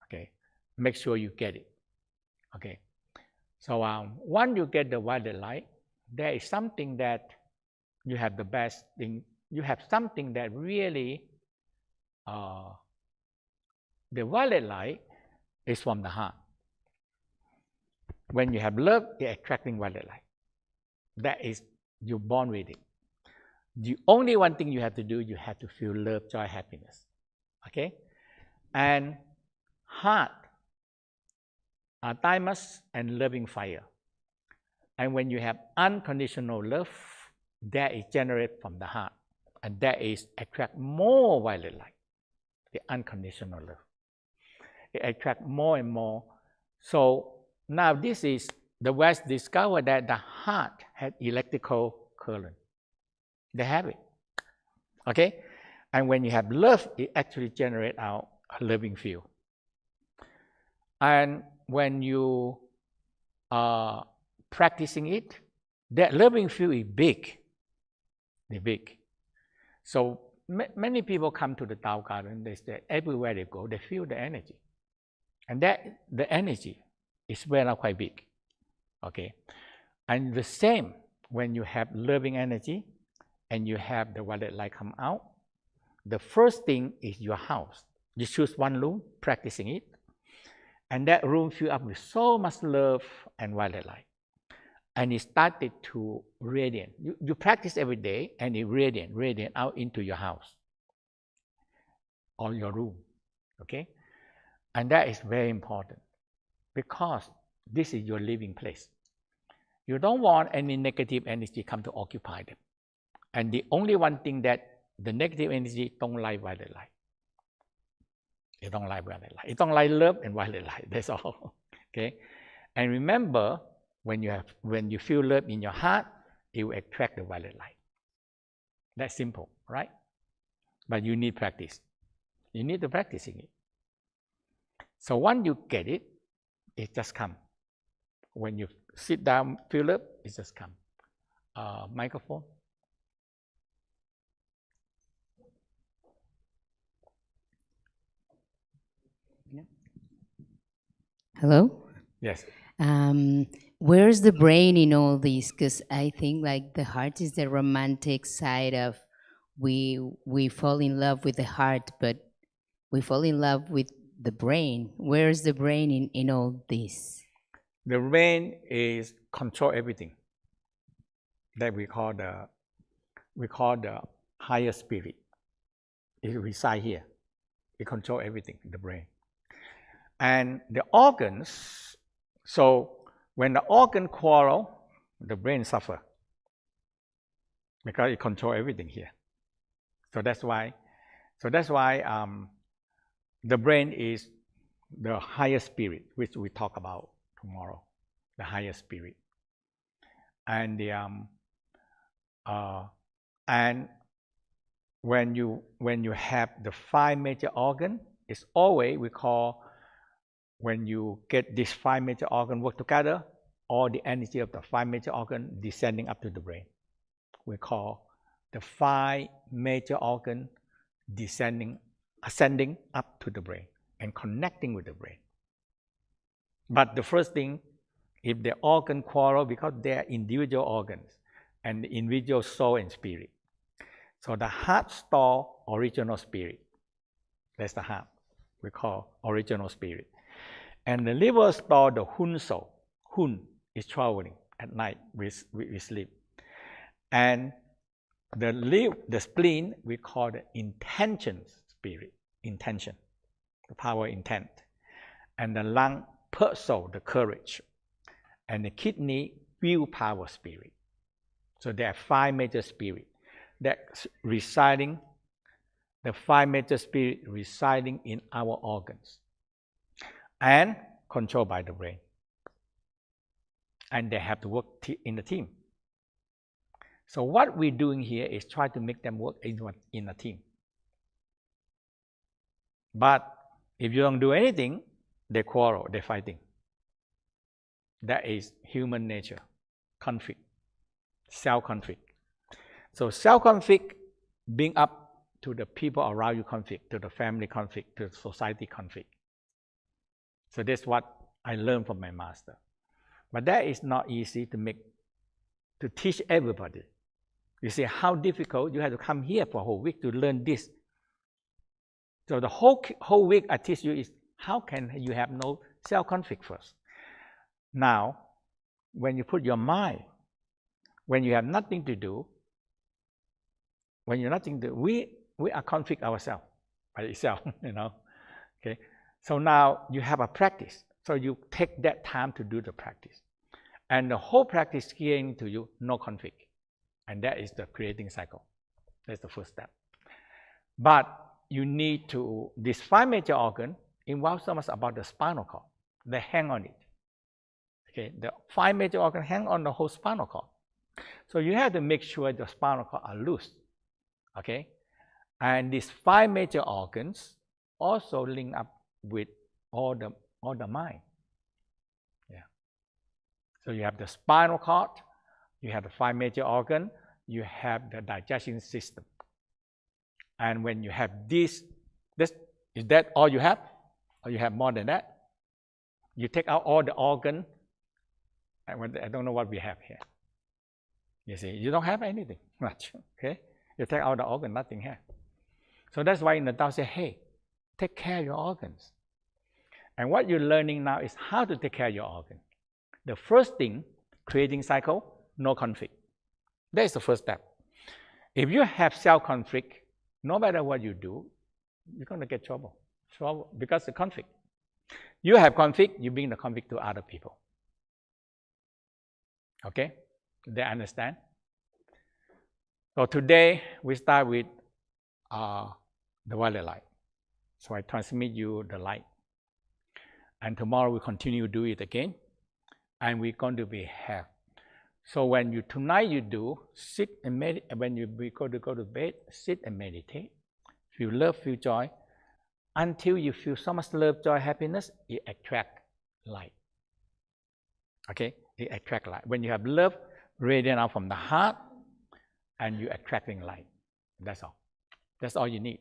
Okay? Make sure you get it. Okay? So once you get the violet light, there is something that you have the best thing. You have something that really, the violet light is from the heart. When you have love, you're attracting violet light. That is, you're born with it. The only one thing you have to do, you have to feel love, joy, happiness. Okay? And heart are thymus and loving fire. And when you have unconditional love, that is generated from the heart. And that is attract more violet light, the unconditional love. It attracts more and more. So now this is, the West discovered that the heart has electrical current. They have it. Okay? And when you have love, it actually generates out a loving field. And when you are practicing it, that loving field is big. They're big. So many people come to the Tao Garden, they say everywhere they go, they feel the energy. And that the energy is very quite big. Okay? And the same when you have loving energy and you have the violet light come out, the first thing is your house. You choose one room, practicing it, and that room filled up with so much love and violet light. And it started to radiate. You practice every day, and it radiate out into your house or your room. Okay? And that is very important because this is your living place. You don't want any negative energy come to occupy them. And the only one thing that the negative energy don't like violet light. It don't like violet light. It don't like love and violet light. That's all. Okay? And remember, when you feel love in your heart, it will attract the violet light. That's simple, right? But you need practice. You need to practicing it. So once you get it, it just comes. When you sit down, feel love, it just comes. Microphone. Hello? Yes. Where's the brain in all this? Because I think like the heart is the romantic side of we fall in love with the heart, but we fall in love with the brain. Where's the brain in all this? The brain is control everything. That we call the higher spirit. It resides here. It controls everything, the brain. And the organs, so when the organ quarrel, the brain suffer because it controls everything here. So that's why the brain is the higher spirit, which we talk about tomorrow, the higher spirit. And and when you have the 5 major organ, it's always we call, when you get these 5 major organ work together, all the energy of the 5 major organ descending up to the brain. We call the 5 major organ ascending up to the brain and connecting with the brain. But the first thing, if the organ quarrel, because they are individual organs and the individual soul and spirit. So the heart store original spirit. That's the heart. We call original spirit. And the liver store the Hun soul. Hun is traveling at night. We sleep. And the spleen we call the intention spirit. Intention, the power intent. And the lung, soul, the courage. And the kidney, willpower spirit. So there are 5 major spirits that residing, the 5 major spirits residing in our organs and controlled by the brain. And they have to work in a team. So what we're doing here is try to make them work in a team. But if you don't do anything, they quarrel, they're fighting. That is human nature, conflict, self-conflict. So self-conflict bring up to the people around you conflict, to the family conflict, to the society conflict. So that's what I learned from my master. But that is not easy to teach everybody. You see how difficult, you have to come here for a whole week to learn this. So the whole week I teach you is how can you have no self-conflict first. Now, when you put your mind, when you have nothing to do, we are conflict ourselves by itself, Okay. So now you have a practice. So you take that time to do the practice. And the whole practice giving to you no conflict. And that is the creating cycle. That's the first step. But you need to, this 5 major organ involves so much about the spinal cord. They hang on it. Okay, the 5 major organs hang on the whole spinal cord. So you have to make sure the spinal cord are loose. Okay, and these 5 major organs also link up with all the mind. Yeah. So you have the spinal cord, you have the 5 major organ, you have the digestion system. And when you have this, is that all you have? Or you have more than that? You take out all the organ, and I don't know what we have here. You see, you don't have anything much. Okay, you take out the organ, nothing here. So that's why in the Tao say, hey, take care of your organs. And what you're learning now is how to take care of your organ. The first thing, creating cycle, no conflict. That is the first step. If you have self-conflict, no matter what you do, you're going to get trouble because the conflict. You have conflict, you bring the conflict to other people. Okay? They understand? So today, we start with the violet light. So I transmit you the light. And tomorrow we continue to do it again. And we're going to be have. So when tonight you do, sit and meditate. When you go to bed, sit and meditate. Feel love, feel joy. Until you feel so much love, joy, happiness, it attracts light. Okay? It attracts light. When you have love radiant out from the heart, and you're attracting light. That's all. That's all you need.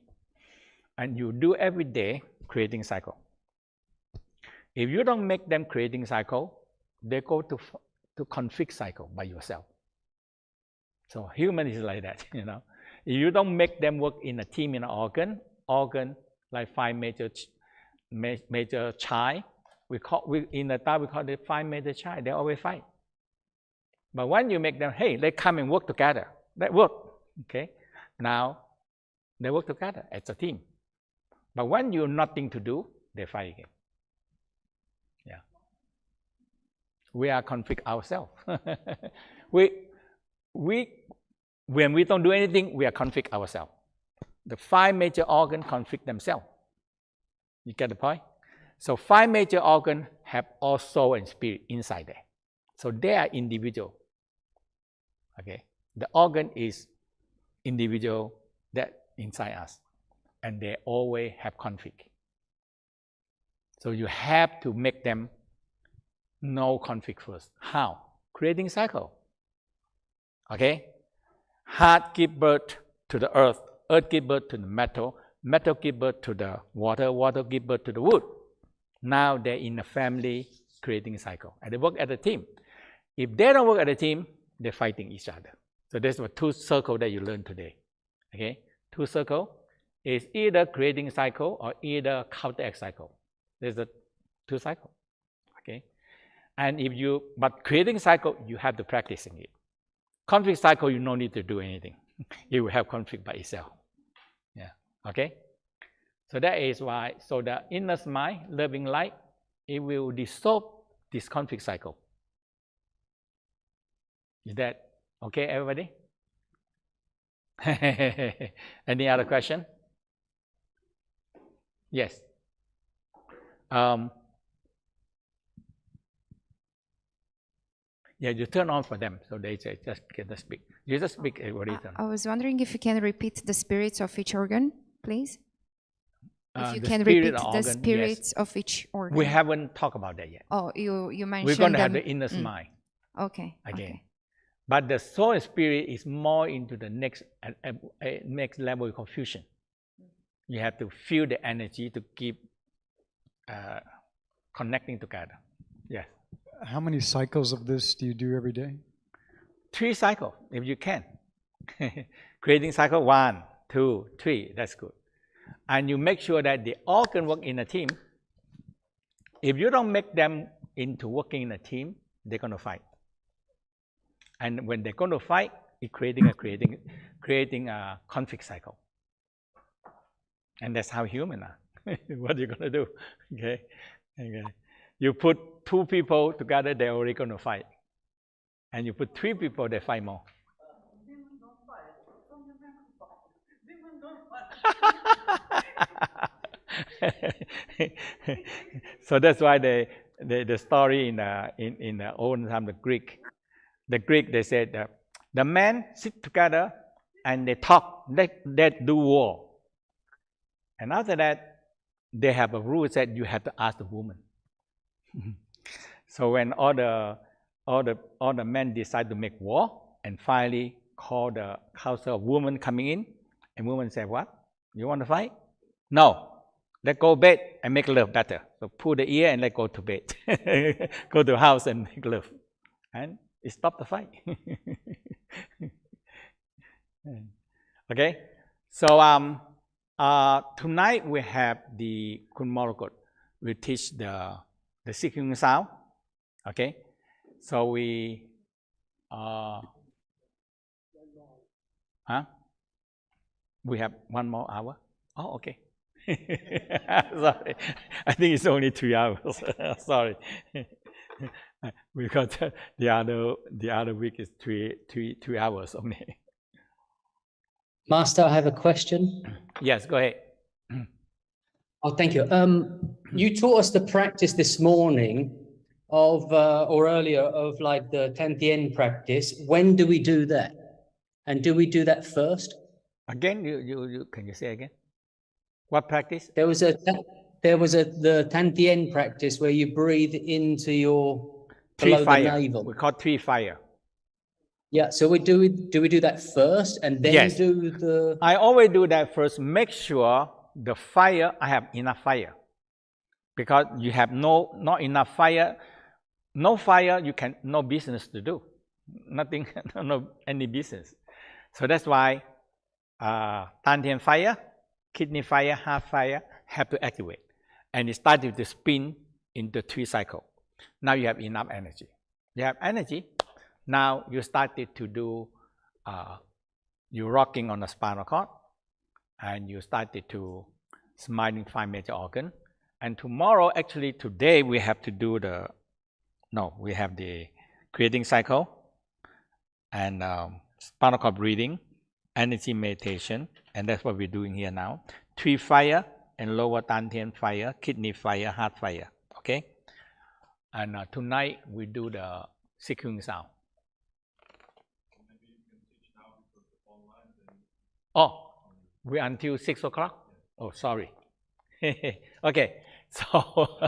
And you do every day, creating cycle. If you don't make them creating cycle, they go to conflict cycle by yourself. So human is like that, you know. If you don't make them work in a team in an organ like five major child, in the Tao we call it five major child. They always fight. But when you make them, hey, they come and work together. That work, okay. Now they work together as a team. But when you nothing to do, they fight again. Yeah. We are conflict ourselves. When we don't do anything, we are conflict ourselves. The five major organs conflict themselves. You get the point? So five major organs have all soul and spirit inside there. So they are individual. Okay. The organ is individual that inside us. And they always have conflict. So you have to make them no conflict first. How? Creating cycle. Okay? Heart give birth to the earth give birth to the metal give birth to the water give birth to the wood. Now they're in a family creating cycle. And they work as a team. If they don't work as a team, they're fighting each other. So that's what two circles that you learned today. Okay? Two circles is either creating cycle or either counteract cycle. There's the two cycles. Okay? And but creating cycle, you have to practice in it. Conflict cycle, you don't need to do anything. You will have conflict by itself. Yeah. Okay? So that is why, so the inner mind, loving light, it will dissolve this conflict cycle. Is that okay, everybody? Any other question? Yes. Yeah, you turn on for them, so they say just get to speak. You just speak. I was wondering if you can repeat the spirits of each organ, please. If you The can spirit repeat or the organ, spirits yes. of each organ. We haven't talked about that yet. Oh, you mentioned We're going to have them. the inner mind Okay. again. Okay. But the soul and spirit is more into the next level of fusion. You have to feel the energy to keep connecting together. Yes. How many cycles of this do you do every day? 3 cycles, if you can. Creating cycle 1, 2, 3, that's good. And you make sure that the organ work in a team. If you don't make them into working in a team, they're going to fight. And when they're going to fight, it's creating a conflict cycle. And that's how humans are. What are you going to do? Okay. You put 2 people together, they're already going to fight. And you put 3 people, they fight more. So that's why the story in the old time, the Greek, they said that the men sit together and they talk, they do war. And after that, they have a rule that you have to ask the woman. So when all the men decide to make war, and finally call the council of women coming in, and women say, "What? You want to fight? No. Let's go to bed and make love better." So pull the ear and let's go to bed. Go to the house and make love, and it stopped the fight. Okay. So tonight we have the Kunmorokot. We teach the seeking sound. Okay. So we we have 1 more hour. Oh, okay. Sorry, I think it's only 3 hours. Sorry, because the other week is 3 hours only. Master, I have a question. Yes, go ahead. Oh, thank you. You taught us the practice this morning of, or earlier, of like the Tantien practice. When do we do that? And do we do that first? Again, you can you say again? What practice? There was the Tantien practice where you breathe into your below the navel. We call 3 fire. Yeah. So do we do that first and then do the? I always do that first. Make sure the fire, I have enough fire. because you have not enough fire. No fire, you can no business to do, nothing, no any business. So that's why Dantian fire, kidney fire, heart fire have to activate, and it started to spin in the 3 cycle. Now you have enough energy. You have energy. Now you started to do. You're rocking on the spinal cord, and you started to smiling 5 major organ. And tomorrow, actually today, we have to do we have the creating cycle and spinal cord breathing, energy meditation, and that's what we're doing here now. 3 fire and lower Dantian fire, kidney fire, heart fire, okay? And tonight, we do the sequencing sound. Oh, we're until 6 o'clock? Oh, sorry. Okay, so,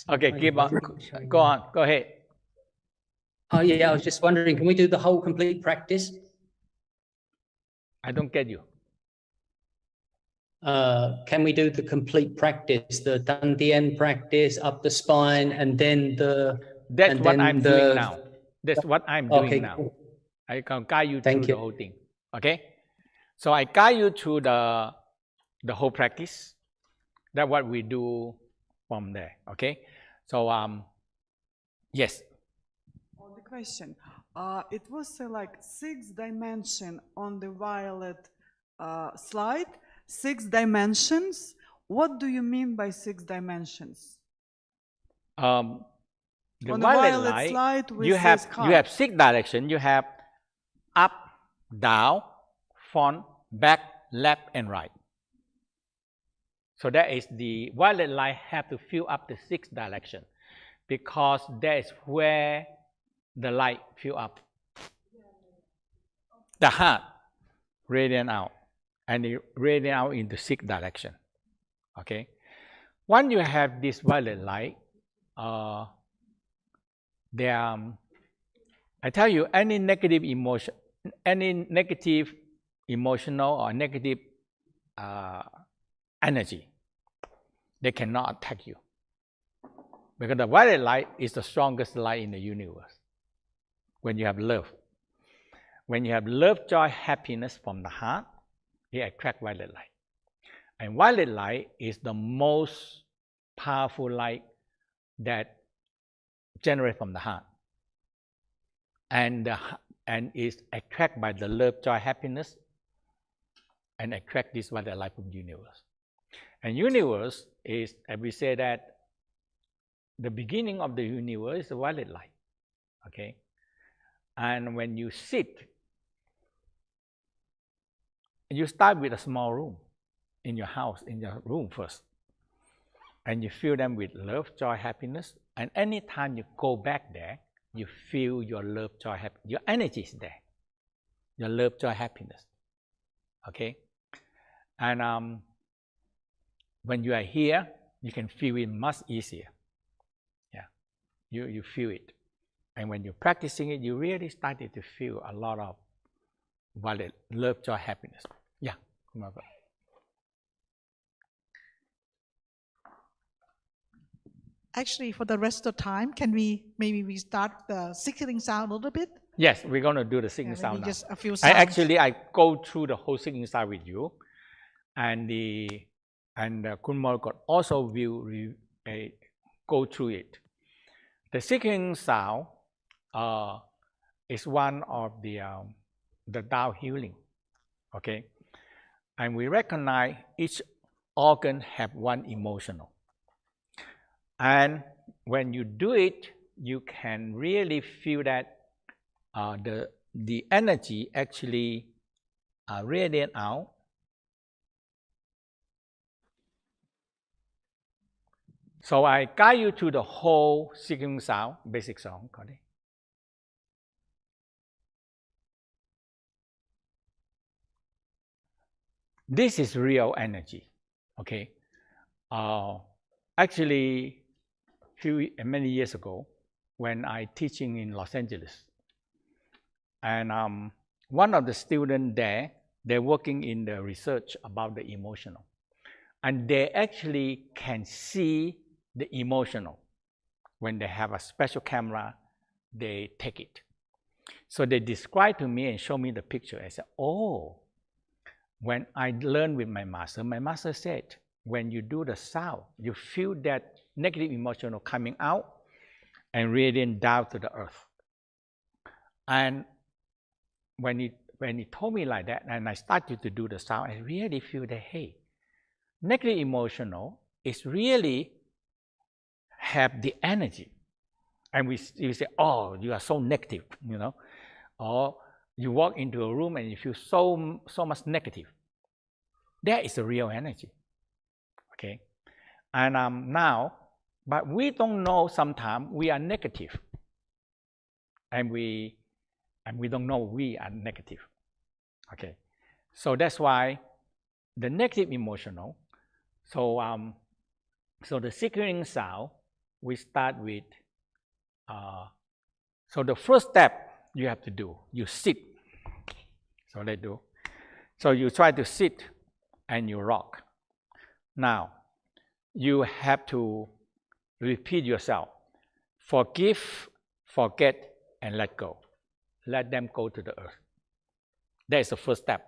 okay, keep on, go on, go ahead. Oh, yeah, I was just wondering, can we do the whole complete practice? I don't get you. Can we do the complete practice, the Dantian practice, up the spine, and then the... That's what I'm doing now. That's what I'm doing now. Cool. I can guide you through the whole thing, okay? So I guide you through the whole practice. That's what we do from there, okay? So, yes. On the question, it was like 6 dimension on the violet slide, 6 dimensions. What do you mean by 6 dimensions? The on violet light, slide with you have 6 directions. You have up, down, front, back, left, and right. So that is the violet light have to fill up the 6 direction, because that is where the light fill up. The heart radiant out, and it radiant out in the 6 direction. Okay. When you have this violet light, I tell you, any negative emotion, any negative emotional or negative energy, they cannot attack you, because the violet light is the strongest light in the universe. When you have love, joy, happiness from the heart, it attracts violet light. And violet light is the most powerful light that generates from the heart, and is attracted by the love, joy, happiness, and attract this violet light from the universe. And universe is, as we say, that the beginning of the universe is a violet light. Okay. And when you sit, you start with a small room in your house, in your room first. And you fill them with love, joy, happiness. And anytime you go back there, you feel your love, joy, happiness. Your energy is there. Your love, joy, happiness. Okay? And when you are here, you can feel it much easier. Yeah. You feel it. And when you're practicing it, you really started to feel a lot of violet, love, joy, happiness. Yeah. Actually, for the rest of the time, can we maybe start the singing sound a little bit? Yes, we're going to do the singing sound now. Just a few sounds. I go through the whole singing sound with you, and Kunmol also will go through it. The singing sound is one of the Tao healing. Okay, and we recognize each organ have one emotional. And when you do it, you can really feel that the energy actually radiate out. So I guide you to the whole singing sound, basic sound. This is real energy. Okay. Actually, many years ago, when I teaching in Los Angeles, and one of the students there, they're working in the research about the emotional, And they actually can see the emotional. When they have a special camera, they take it. So they describe to me and show me the picture. I said, oh, when I learned with my master said, when you do the sound, you feel that negative emotional coming out and radiate down to the earth. And when he told me like that, and I started to do the sound, I really feel that, hey, negative emotional is really have the energy. And we say, oh, you are so negative, you know. Or you walk into a room and you feel so much negative. That is the real energy. Okay? And now, but we don't know sometimes we are negative. And we don't know we are negative. Okay? So that's why the negative emotional, so the sequencing sound, we start with, so the first step you have to do, you sit. So let's do. So you try to sit and you rock. Now, you have to repeat yourself. Forgive, forget, and let go. Let them go to the earth. That is the first step.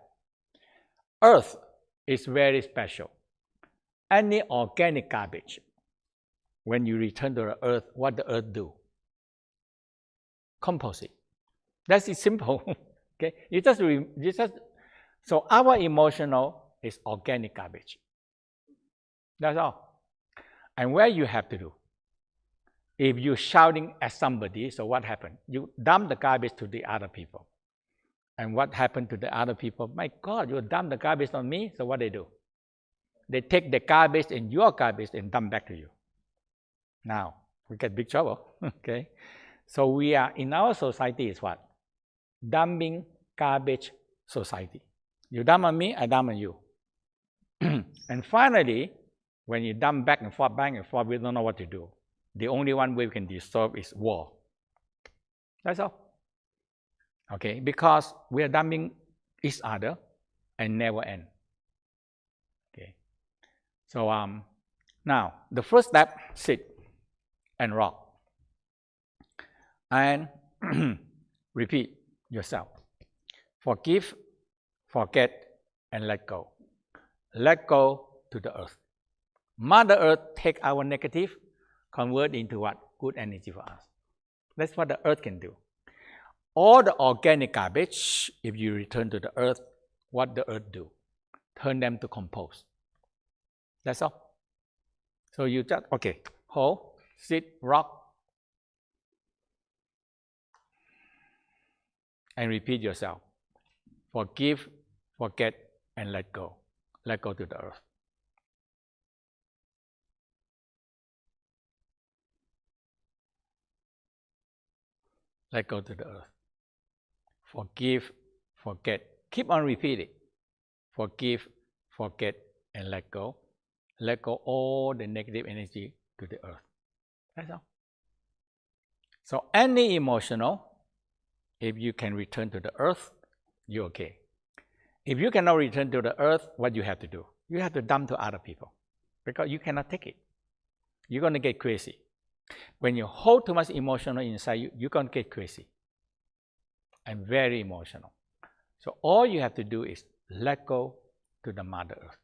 Earth is very special. Any organic garbage, when you return to the earth, what the earth do? Compose it. That's it, simple. Okay, so our emotional is organic garbage. That's all. And what you have to do? If you're shouting at somebody, so what happened? You dump the garbage to the other people. And what happened to the other people? My God, you dump the garbage on me, so what they do? They take the garbage and your garbage and dump back to you. Now, we get big trouble, okay? So we are, in our society is what? Dumping garbage society. You dump on me, I dump on you. And finally, when you dump back and forth, we don't know what to do. The only one way we can dissolve is war. That's all. Okay, because we are dumping each other and never end. Okay. So now the first step, sit and rock. And repeat yourself. Forgive, forget, and let go. Let go to the earth. Mother Earth take our negative, convert into what? Good energy for us. That's what the earth can do. All the organic garbage, if you return to the earth, what the earth do? Turn them to compost. That's all. So you just, okay, hold, sit, rock, and repeat yourself. Forgive, forget, and let go. Let go to the earth. Let go to the earth. Forgive, forget. Keep on repeating. Forgive, forget, and let go. Let go all the negative energy to the earth. That's all. So any emotional, if you can return to the earth, you're okay. If you cannot return to the earth, what you have to do? You have to dump to other people because you cannot take it. You're going to get crazy. When you hold too much emotional inside you, you're going to get crazy and very emotional. So all you have to do is let go to the Mother Earth.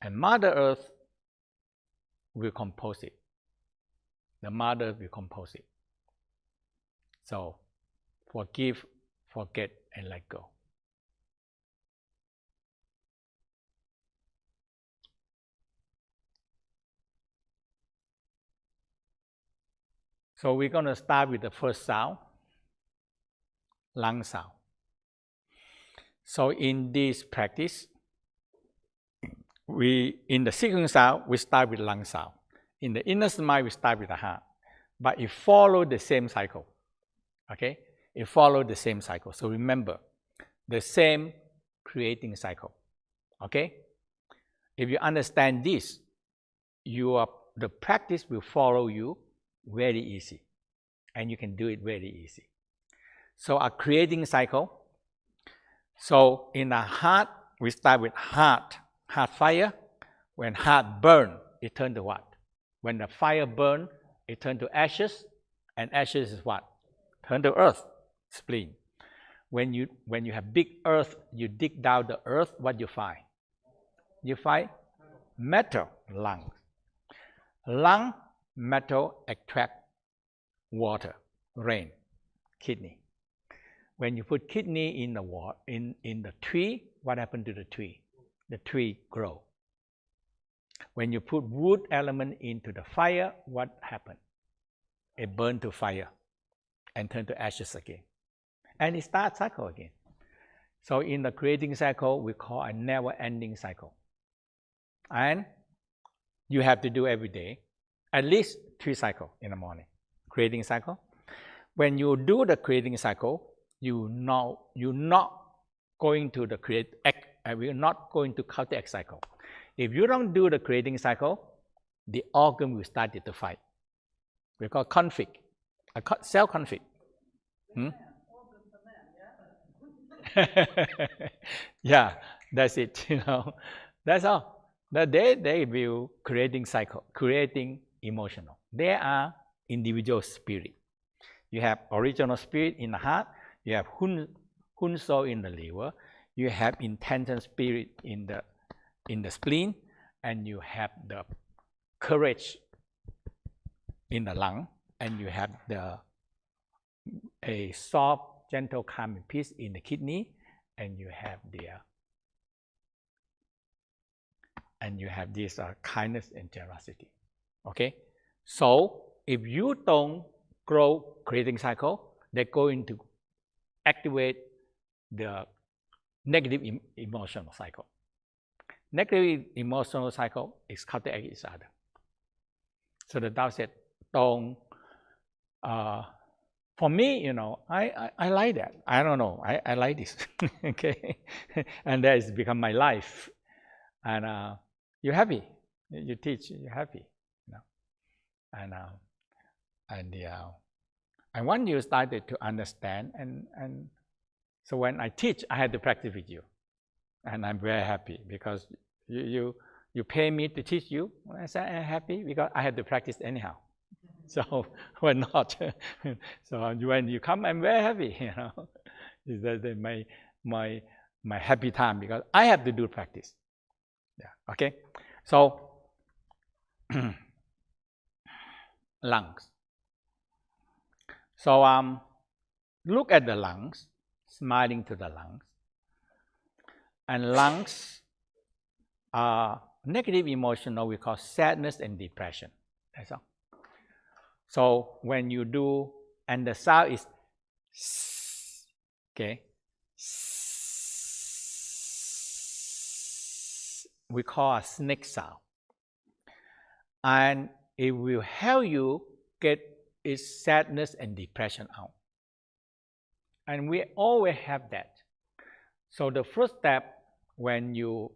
And Mother Earth will compose it. The Mother will compose it. So forgive, forget, and let go. So we're going to start with the first sound, lung sound. So in this practice, in the sequence sound, we start with lung sound. In the inner smile, we start with the heart. But it follows the same cycle. Okay? It follows the same cycle. So remember, the same creating cycle. Okay? If you understand this, the practice will follow you very easy. And you can do it very easy. So a creating cycle. So in the heart, we start with heart fire, When heart burn, it turns to what? When the fire burn, it turns to ashes, and ashes is what? Turn to earth, spleen. When you have big earth, you dig down the earth, what you find? You find metal, lungs. Lung, metal attract water, rain, kidney. When you put kidney in the water, in the tree, what happened to the tree? The tree grow. When you put wood element into the fire, what happened? It burned to fire and turned to ashes again. And it starts cycle again. So in the creating cycle, we call a never-ending cycle. And you have to do every day, at least 3 cycles in the morning. Creating cycle. When you do the creating cycle, you're not going to the we're not going to counteract cycle. If you don't do the creating cycle, the organ will start to fight. We call conflict, a cell conflict. Yeah, that's it. That's all. They will creating cycle, creating emotional. They are individual spirit. You have original spirit in the heart. You have hunso in the liver. You have intention spirit in the spleen, and you have the courage in the lung, and you have a soft, gentle, calming peace in the kidney, and you have this kindness and generosity. Okay, so if you don't grow creating cycle, they're going to activate the negative emotional cycle. Negative emotional cycle is counteract each other. So the Tao said, don't. For me, I like that. I don't know. I like this. Okay, and that has become my life. And you're happy. You teach. You're happy. And when you started to understand, and so when I teach, I had to practice with you, and I'm very happy because you pay me to teach you. I say I'm happy because I had to practice anyhow. So why not? So when you come, I'm very happy. It's my happy time because I have to do practice. Yeah. Okay. So lungs. So look at the lungs, smiling to the lungs. And lungs are negative emotional, we call sadness and depression. That's all. So when you do, and the sound is okay, we call a snake sound. And it will help you get its sadness and depression out. And we always have that. So the first step, when you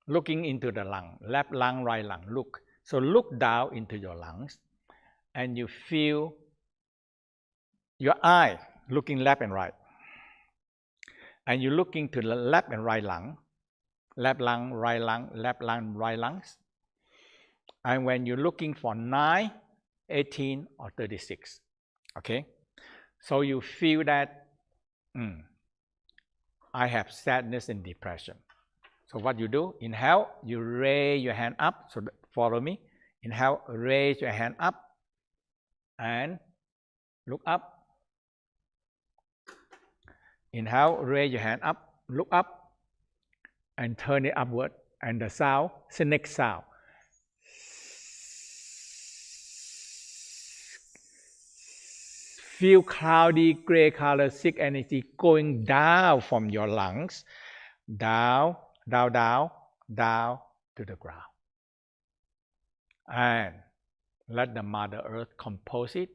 looking into the lung, left lung, right lung, look. So look down into your lungs, and you feel your eye looking left and right. And you're looking to the left and right lung, left lung, right lung, left lung, right lungs. And when you're looking for 9, 18, or 36, okay? So you feel that, I have sadness and depression. So what you do, inhale, you raise your hand up, so follow me. Inhale, raise your hand up, and look up. Inhale, raise your hand up, look up, and turn it upward. And the sound, snake sound. Feel cloudy, gray color, sick energy going down from your lungs, down, down, down, down to the ground. And let the Mother Earth compose it,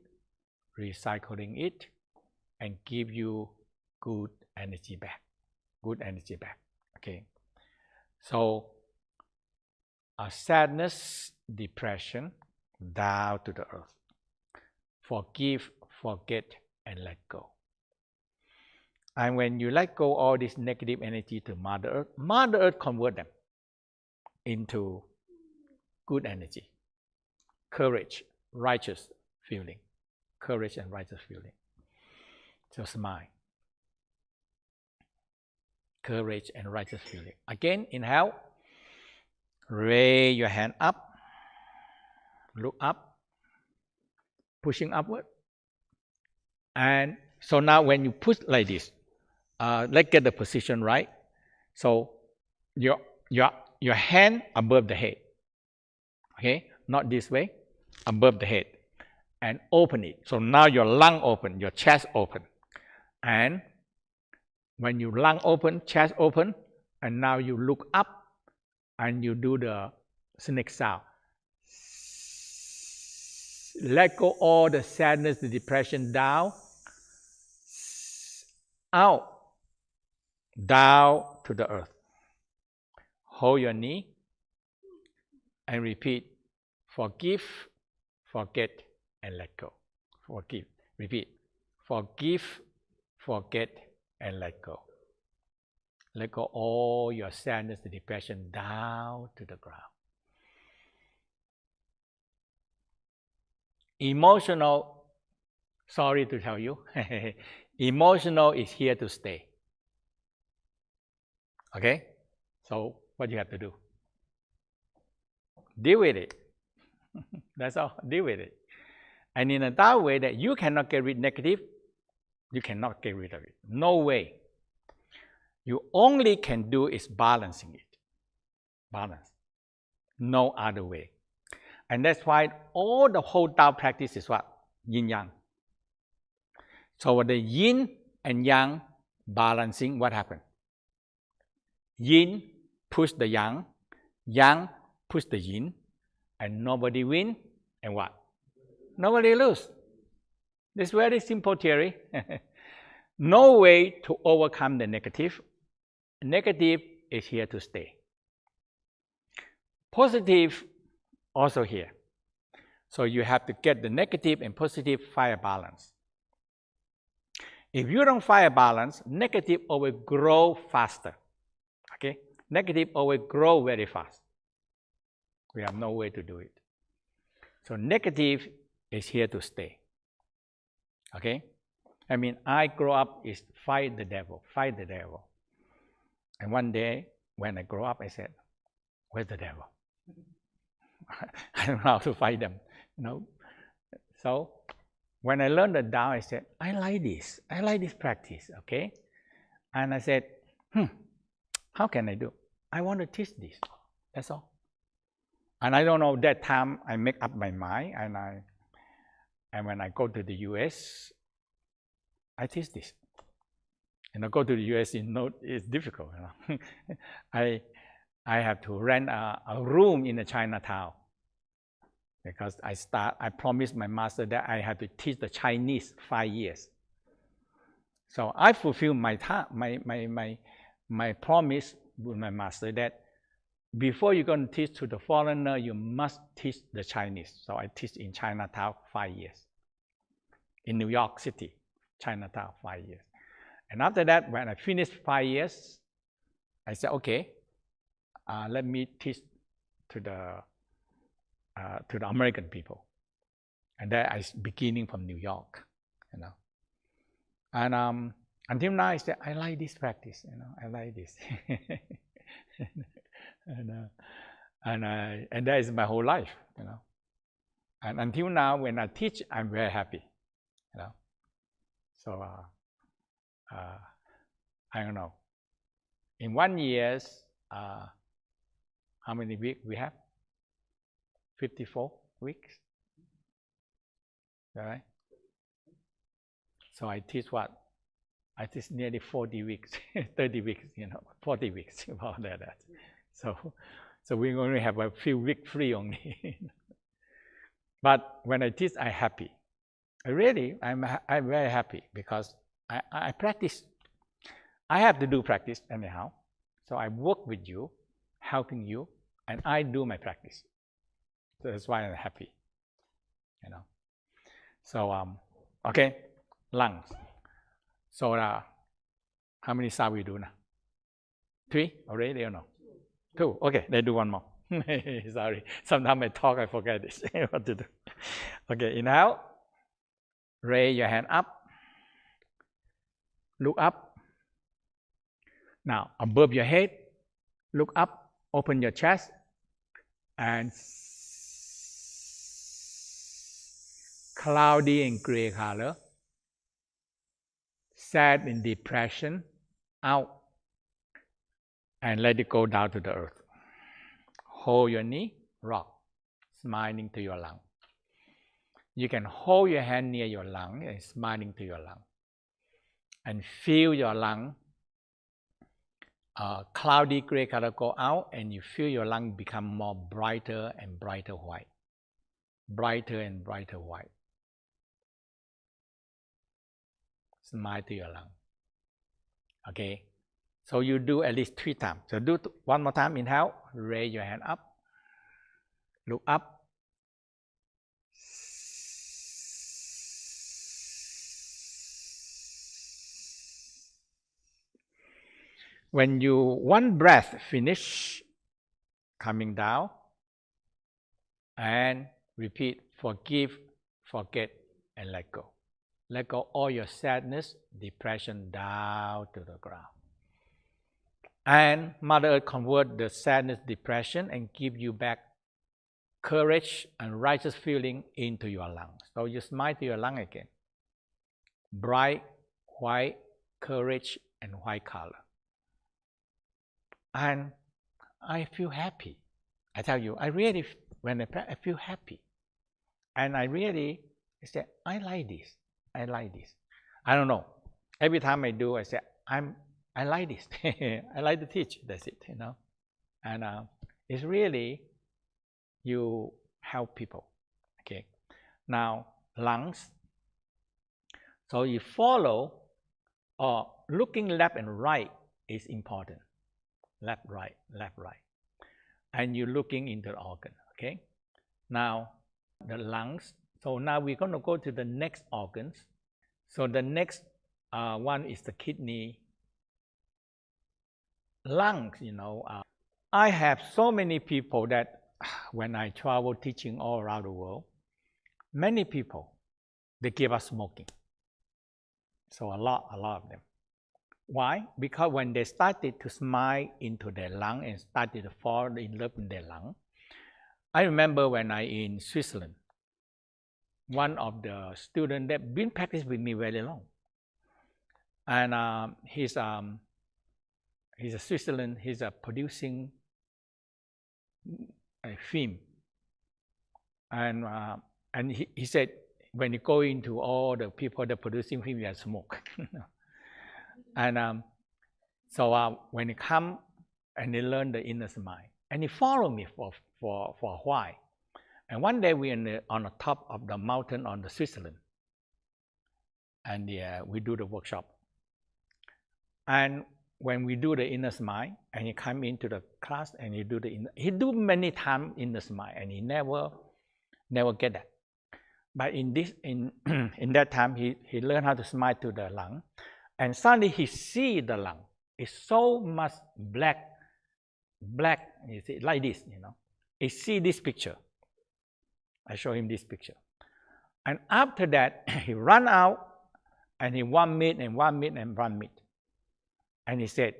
recycling it, and give you good energy back. Good energy back. Okay. So a sadness, depression, down to the earth. Forgive, forget, and let go. And when you let go all this negative energy to Mother Earth convert them into good energy. Courage, righteous feeling. Courage and righteous feeling. So smile. Courage and righteous feeling. Again, inhale. Raise your hand up. Look up. Pushing upward. And so now when you push like this, let's get the position right. So your hand above the head. Okay? Not this way. Above the head. And open it. So now your lung open, your chest open. And when you lung open, chest open, and now you look up and you do the snake sound. Let go all the sadness, the depression down, out, down to the earth. Hold your knee and repeat, forgive, forget, and let go. Forgive. Repeat. Forgive, forget, and let go. Let go all your sadness, the depression down to the ground. Emotional, sorry to tell you, emotional is here to stay. Okay? So what you have to do? Deal with it. That's all. Deal with it. And in a that way that you cannot get rid of negative, you cannot get rid of it. No way. You only can do is balancing it. Balance. No other way. And that's why all the whole Tao practice is what? Yin Yang. So the yin and yang balancing, what happened? Yin push the yang, yang push the yin, and nobody win, and what? Nobody lose. This very simple theory. No way to overcome the negative. Negative is here to stay. Positive also here. So you have to get the negative and positive fire balance. If you don't fire balance, negative always grow faster. Okay? Negative always grow very fast. We have no way to do it. So negative is here to stay. Okay? I mean, I grew up is fight the devil, fight the devil. And one day, when I grow up, I said, where's the devil? I don't know how to fight them. You know? So when I learned the Tao, I said, I like this practice, okay? And I said, how can I do? I want to teach this. That's all. And I don't know, that time I make up my mind, and when I go to the US, I teach this. And I go to the US, it's difficult. You know? I have to rent a room in the Chinatown because I promised my master that I have to teach the Chinese 5 years. So I fulfilled my promise with my master that before you're going to teach to the foreigner, you must teach the Chinese. So I teach in Chinatown 5 years. In New York City, Chinatown 5 years. And after that, when I finished 5 years, I said, okay, let me teach to the American people. And then I beginning from New York, you know. And until now, I said, I like this practice, you know, I like this. and that is my whole life, you know. And until now, when I teach, I'm very happy, you know. So I don't know. In 1 year, how many weeks we have? 54 weeks. All right. So I teach what? I teach nearly 40 weeks, 30 weeks, you know, 40 weeks about that. So we only have a few weeks free only. But when I teach, I'm happy. Really, I'm very happy because I practice. I have to do practice anyhow. So I work with you, helping you, and I do my practice. So that's why I'm happy, you know. So, okay, lungs. So how many sounds we do now? 3 already or no? 2. Okay, let's do one more. Sorry, sometimes I talk, I forget this. What to do? Okay, inhale. Raise your hand up. Look up. Now, above your head, look up, open your chest, and cloudy and gray color, sad in depression, out, and let it go down to the earth. Hold your knee, rock, smiling to your lung. You can hold your hand near your lung and smiling to your lung. And feel your lung, cloudy gray color go out, and you feel your lung become more brighter and brighter white. Brighter and brighter white. Smile to your lung. Okay? So you do at least 3 times. So do one more time. Inhale, raise your hand up. Look up. When you one breath finish, coming down, and repeat, forgive, forget, and let go. Let go all your sadness, depression down to the ground. And Mother Earth convert the sadness, depression, and give you back courage and righteous feeling into your lungs. So you smile to your lung again. Bright, white, courage, and white color. And I feel happy. I tell you, I really, when I feel happy. And I really say, I like this. I like this. I don't know. Every time I do, I say, I like this. I like to teach. That's it, you know. And it's really, you help people. Okay. Now, lungs. So you follow, or looking left and right is important. Left, right, left, right. And you're looking into the organ. Okay. Now, the lungs. So now we're going to go to the next organs. So the next one is the kidney. Lungs, you know. I have so many people that when I travel teaching all around the world, many people, they give up smoking. So a lot of them. Why? Because when they started to smile into their lung and started to fall in love in their lung, I remember when I in Switzerland, one of the students that been practicing with me very long, and he's a Switzerland. He's producing a film, and he said when you go into all the people that producing film, you have smoke, and so when he come and he learn the inner smile, and he followed me for a while. And one day we on the top of the mountain on the Switzerland, and we do the workshop. And when we do the inner smile, and he come into the class and he do many times inner smile, and he never get that. But in that time he learned how to smile to the lung, and suddenly he see the lung is so much black, you see, like this, you know. He see this picture. I show him this picture. And after that, he run out and he want meat and want meat and want meat. And he said,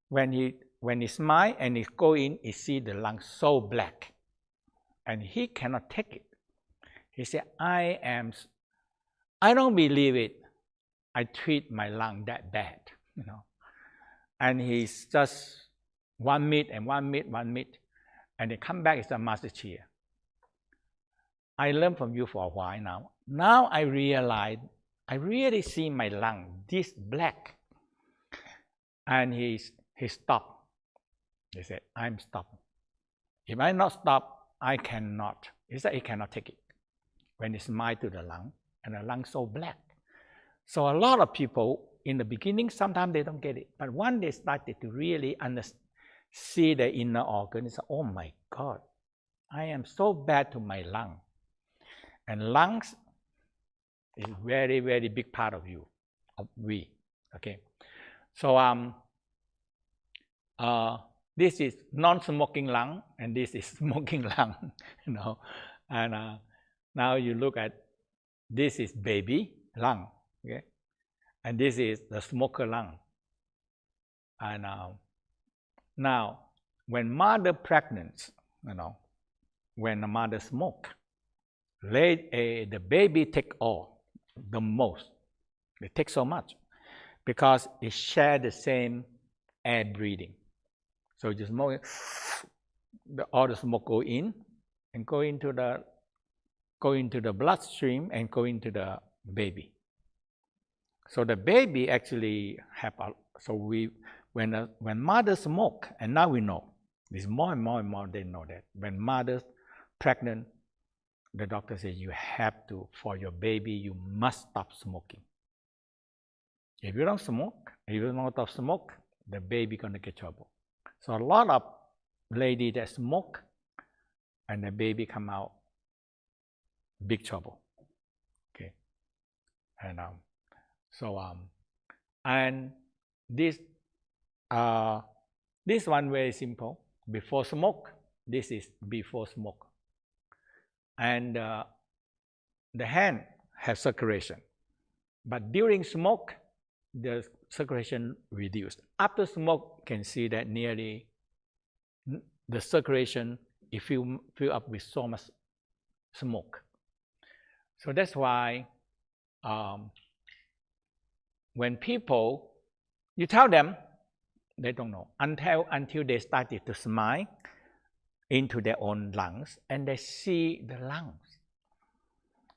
when he smile and he go in, he see the lung so black. And he cannot take it. He said, I don't believe it. I treat my lung that bad, you know. And he's just one meat and one meat, and he come back as a master chair. I learned from you for a while now. Now I realize, I really see my lung this black. And he stopped. He said, I'm stopping. If I not stop, I cannot. He said he cannot take it. When he smile to the lung, and the lung so black. So a lot of people, in the beginning, sometimes they don't get it. But when they started to really see the inner organ, they say, oh my God, I am so bad to my lung. And lungs is very, very big part of you, of we. Okay. So this is non-smoking lung, and this is smoking lung, you know. And now you look at, this is baby lung, okay? And this is the smoker lung. And now, when mother pregnant, you know, when the mother smoke, the baby take all, the most. They take so much because it share the same air breathing. So you smoke, all the smoke go in and go into the bloodstream and go into the baby. So the baby actually have when mother smoke, and now we know, there's more and more they know that when mother's pregnant, the doctor says you have to, for your baby, you must stop smoking. If you don't smoke, if you don't stop smoke, the baby gonna get trouble. So a lot of ladies that smoke, and the baby come out big trouble. Okay, and and this one very simple. Before smoke, this is before smoke, and the hand has circulation, but during smoke, the circulation reduced. After smoke, you can see that nearly the circulation is fill up with so much smoke. So that's why when people, you tell them, they don't know until they started to smile into their own lungs, and they see the lungs,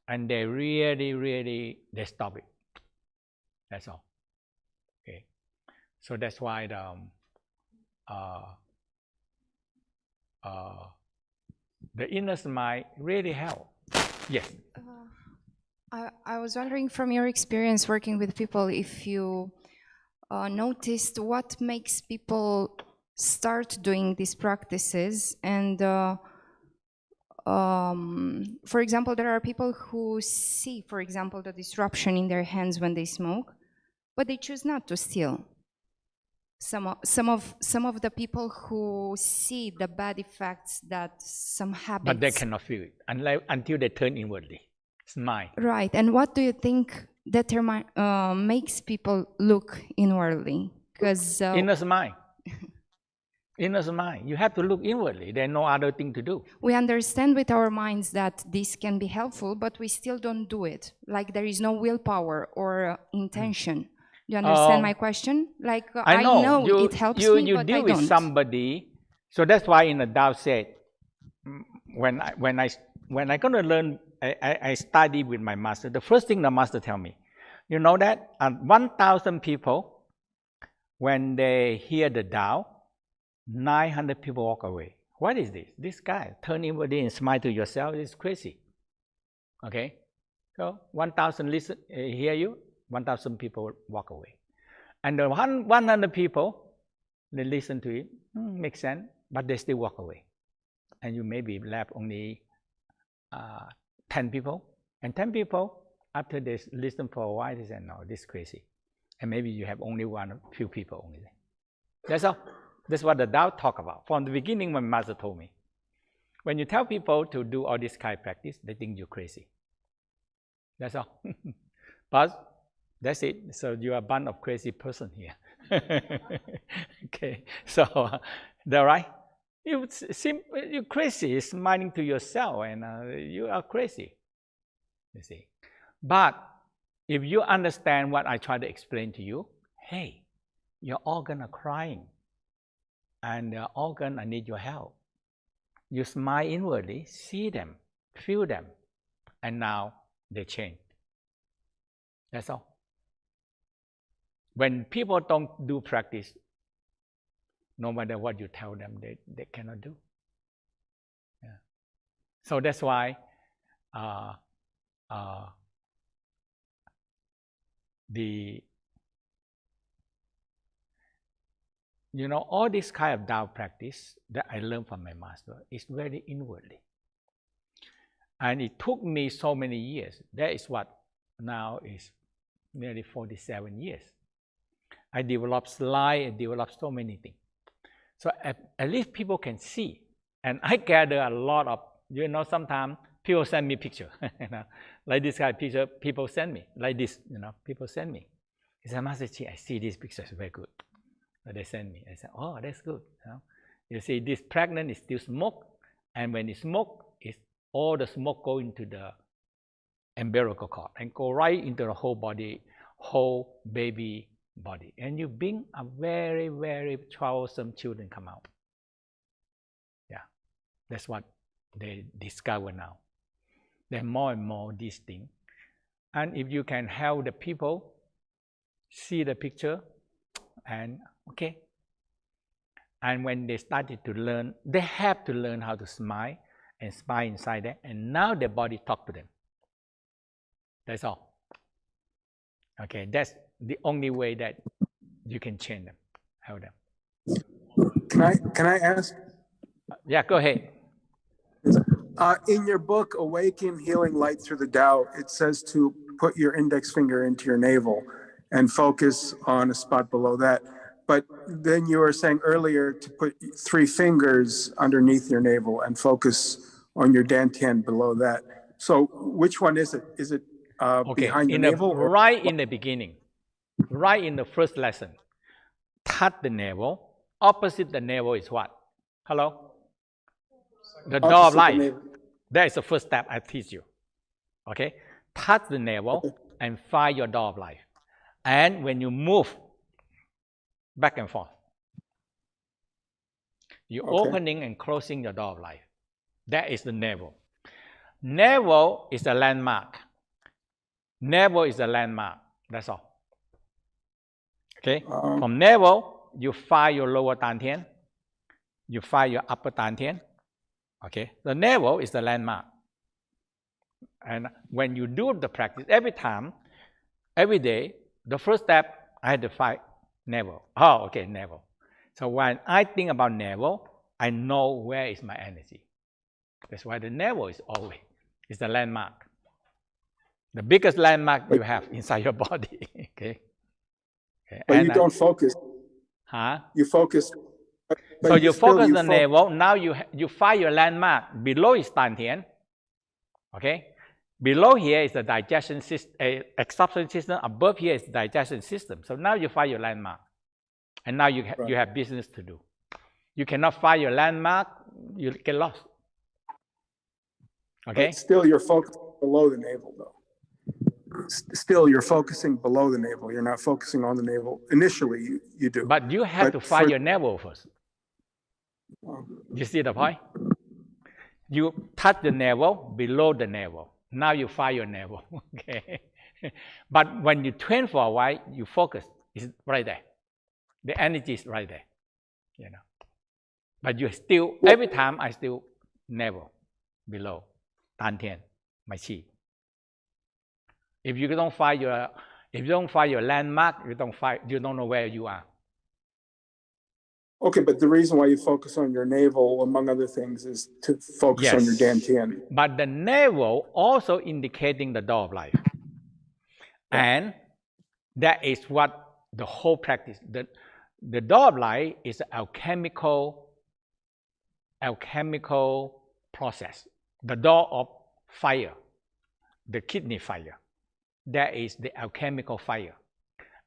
and they really they stop it. That's all. Okay, so that's why the inner smile really help. Yes. I was wondering, from your experience working with people, if you noticed what makes people start doing these practices. And for example, there are people who see, for example, the disruption in their hands when they smoke, but they choose not to steal. Some of the people who see the bad effects that some habits... But they cannot feel it until they turn inwardly. Smile. Right. And what do you think makes people look inwardly? Because inner smile. Inner smile. You have to look inwardly. There's no other thing to do. We understand with our minds that this can be helpful, but we still don't do it. Like there is no willpower or intention. Do you understand my question? Like I know it helps me, you but deal I don't. with somebody. So that's why in the Tao said, when I gonna learn, I study with my master. The first thing the master tell me, you know that 1,000 people, when they hear the Tao, 900 people walk away. What is this? This guy turn inwardly and smile to yourself is crazy. Okay, so 1,000 listen, hear you. 1,000 people walk away, and the 100 people, they listen to it, makes sense, but they still walk away, and you maybe left only 10 people, and 10 people, after they listen for a while, they say, no, this is crazy, and maybe you have only few people only. That's all. That's what the Tao talk about. From the beginning, my master told me, when you tell people to do all this kind of practice, they think you're crazy. That's all. But that's it. So you are a bunch of crazy person here. Okay. So, that right? You're crazy, smiling to yourself, and you are crazy. You see. But if you understand what I try to explain to you, hey, your organ are crying, and your organ I need your help. You smile inwardly, see them, feel them, and now they change. That's all. When people don't do practice, no matter what you tell them, they cannot do. Yeah. So that's why all this kind of Tao practice that I learned from my master is very inwardly. And it took me so many years. That is what now is nearly 47 years. I developed slide, I developed so many things. So at least people can see. And I gather a lot of, sometimes people send me picture, like this kind of picture, people send me, like this, people send me. He said, Master Chi, I see this picture is very good. So they send me. I said, oh, that's good. You see, this pregnant is still smoke, and when it smoke, all the smoke go into the umbilical cord and go right into the whole body, whole baby body. And you bring a very, very troublesome children come out. Yeah, that's what they discover now. There are more and more these things. And if you can help the people see the picture, and okay. And when they started to learn, they have to learn how to smile and smile inside there. And now their body talk to them. That's all. Okay, that's the only way that you can change them, help them. Can I ask? Yeah, go ahead. In your book, Awaken Healing Light Through the Tao, it says to put your index finger into your navel and focus on a spot below that. But then you were saying earlier to put 3 fingers underneath your navel and focus on your dantian below that. So which one is it? Is it behind your navel? Right in the beginning, right in the first lesson, touch the navel. Opposite the navel is what? Hello? The door of life. That is the first step I teach you. Okay? Touch the navel and find your door of life. And when you move back and forth, you're opening and closing your door of life. That is the navel. Navel is a landmark. Navel is a landmark. That's all. Okay? From navel, you find your lower dantian. You find your upper dantian. Okay? The navel is the landmark. And when you do the practice, every time, every day, the first step, I had to find navel. Oh, okay, navel. So when I think about navel, I know where is my energy. That's why the navel is always, it's the landmark. The biggest landmark you have inside your body. Okay? But you don't focus. Huh? You focus. So you focus on the navel. Now you find your landmark. Below is dantian. Okay? Below here is the digestion system, absorption system. Above here is the digestion system. So now you find your landmark. And now you have business to do. You cannot find your landmark, you get lost. Okay? But still, you're focused below the navel, though. Still, you're focusing below the navel. You're not focusing on the navel. Initially, you do. But you have to find your navel first. You see the point? You touch the navel below the navel. Now you find your navel. Okay? But when you train for a while, you focus. It's right there. The energy is right there. But you still, every time I still navel below dantian, my chi. If you don't find your landmark, you don't know where you are. Okay, but the reason why you focus on your navel, among other things, is to focus on your dantian. But the navel also indicating the door of life. And that is what the whole practice, the door of life is an alchemical process. The door of fire, the kidney fire. That is the alchemical fire.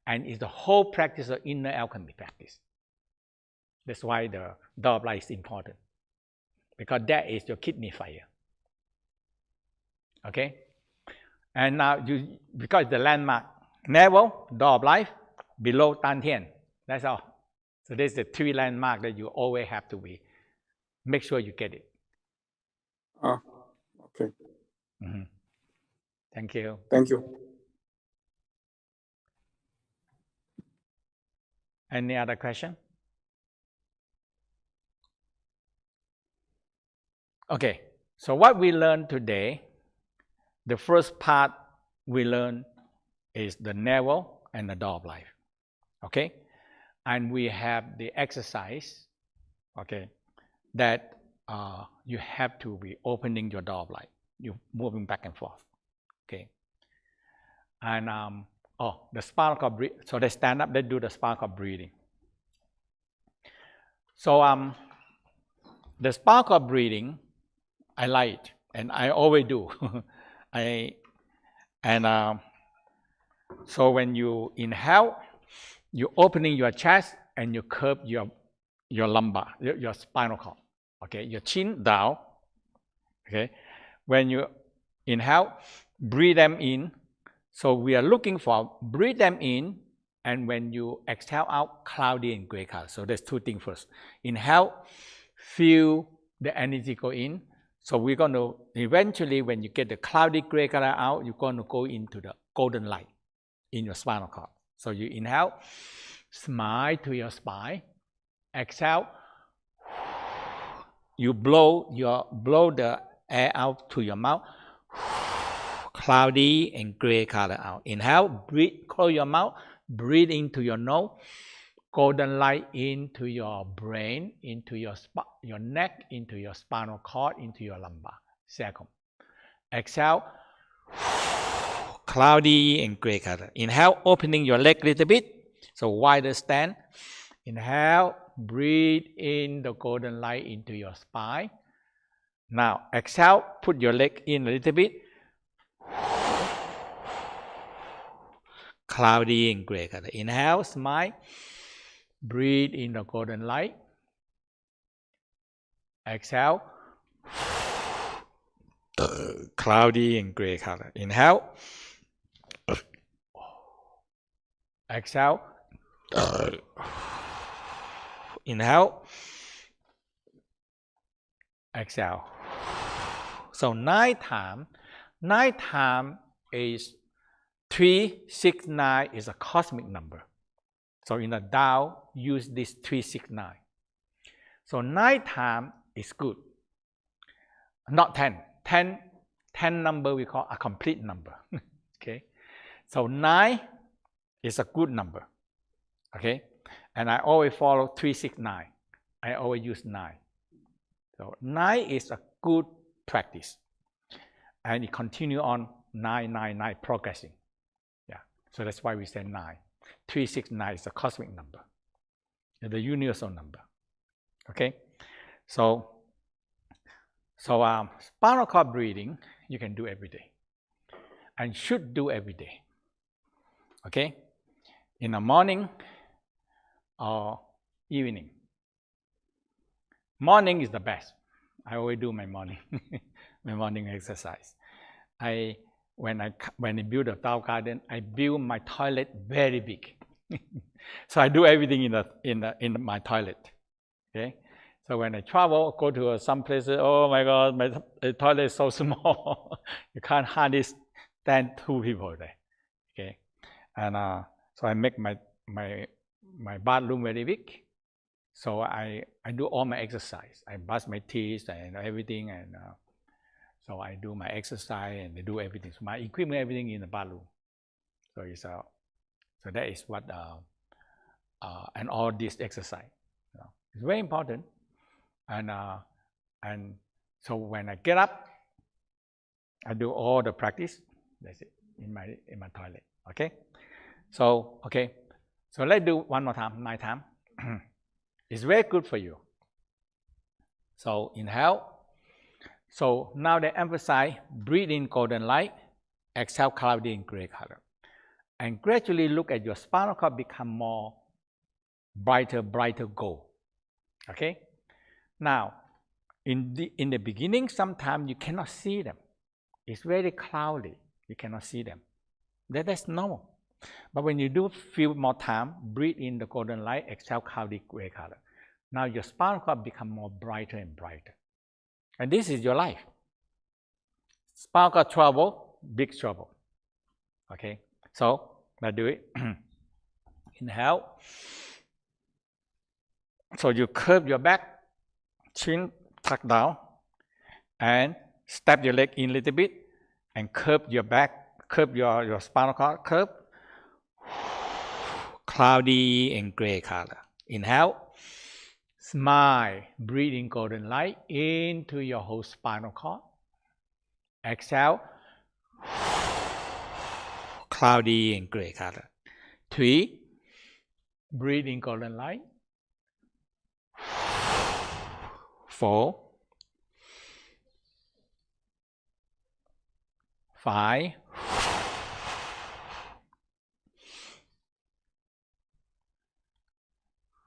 And it's the whole practice of inner alchemy practice. That's why the door of life is important. Because that is your kidney fire. Okay? And now, because the landmark, navel, door of life, below dantian. That's all. So there's the 3 landmarks that you always have to make sure you get it. Okay. Thank you. Thank you. Any other question? Okay, so what we learned today, the first part we learned is the navel and the door of life. Okay? And we have the exercise, okay, that you have to be opening your door of life. You're moving back and forth. Okay? And the spinal cord breathing. So they stand up, they do the spinal cord breathing. So the sparkle breathing, I like it, and I always do. So when you inhale, you're opening your chest and you curve your lumbar, your spinal cord. Okay, your chin down. Okay, when you inhale, breathe them in. So we are looking for breathe them in, and when you exhale out, cloudy and gray color. So there's two things first. Inhale, feel the energy go in. So we're going to eventually, when you get the cloudy gray color out, you're going to go into the golden light in your spinal cord. So you inhale, smile to your spine. Exhale, you blow the air out to your mouth. Cloudy and gray color out. Inhale, breathe, close your mouth, breathe into your nose. Golden light into your brain, into your neck, into your spinal cord, into your lumbar. Second. Exhale, cloudy and gray color. Inhale, opening your leg a little bit, so wider stand. Inhale, breathe in the golden light into your spine. Now, exhale, put your leg in a little bit. Cloudy and gray color. Inhale, smile. Breathe in the golden light. Exhale. Cloudy and gray color. Inhale. Exhale. Inhale. Exhale. So nighttime is 369 is a cosmic number. So in the Tao, use this 369. So nighttime is good. Not 10. 10 number we call a complete number. Okay. So 9 is a good number. Okay. And I always follow 369. I always use 9. So 9 is a good practice. And it continue on 999 progressing. Yeah. So that's why we say 9. 369 is a cosmic number, the universal number. Okay, so spinal cord breathing you can do every day, and should do every day. Okay, in the morning or evening. Morning is the best. I always do my morning, my morning exercise. When I build a Tao garden, I build my toilet very big. So I do everything in my toilet. Okay. So when I travel, go to some places, oh my God, my toilet is so small. You can't hardly stand 2 people there. Okay. And so I make my bathroom very big. So I do all my exercise. I brush my teeth and everything, and so I do my exercise and I do everything. So my equipment, everything in the bathroom. So it's so that is what and all this exercise. It's very important. And so when I get up, I do all the practice. That's it in my toilet. Okay. So okay. So let's do one more time. Nighttime. It's very good for you. So inhale. So now they emphasize breathe in golden light, exhale cloudy and gray color. And gradually look at your spinal cord become more brighter gold. Okay? Now, in the beginning, sometimes you cannot see them. It's very cloudy. You cannot see them. That's normal. But when you do few more time, breathe in the golden light, exhale cloudy gray color. Now your spinal cord become more brighter and brighter. And this is your life. Spinal cord trouble, big trouble. Okay, so let's do it. Inhale. So you curve your back, chin tuck down, and step your leg in a little bit, and curve your back, curve your spinal cord, curve. Cloudy and gray color. Inhale. Smile, breathe in golden light into your whole spinal cord. Exhale. Cloudy and gray color. 3. Breathe in golden light. 4, 5,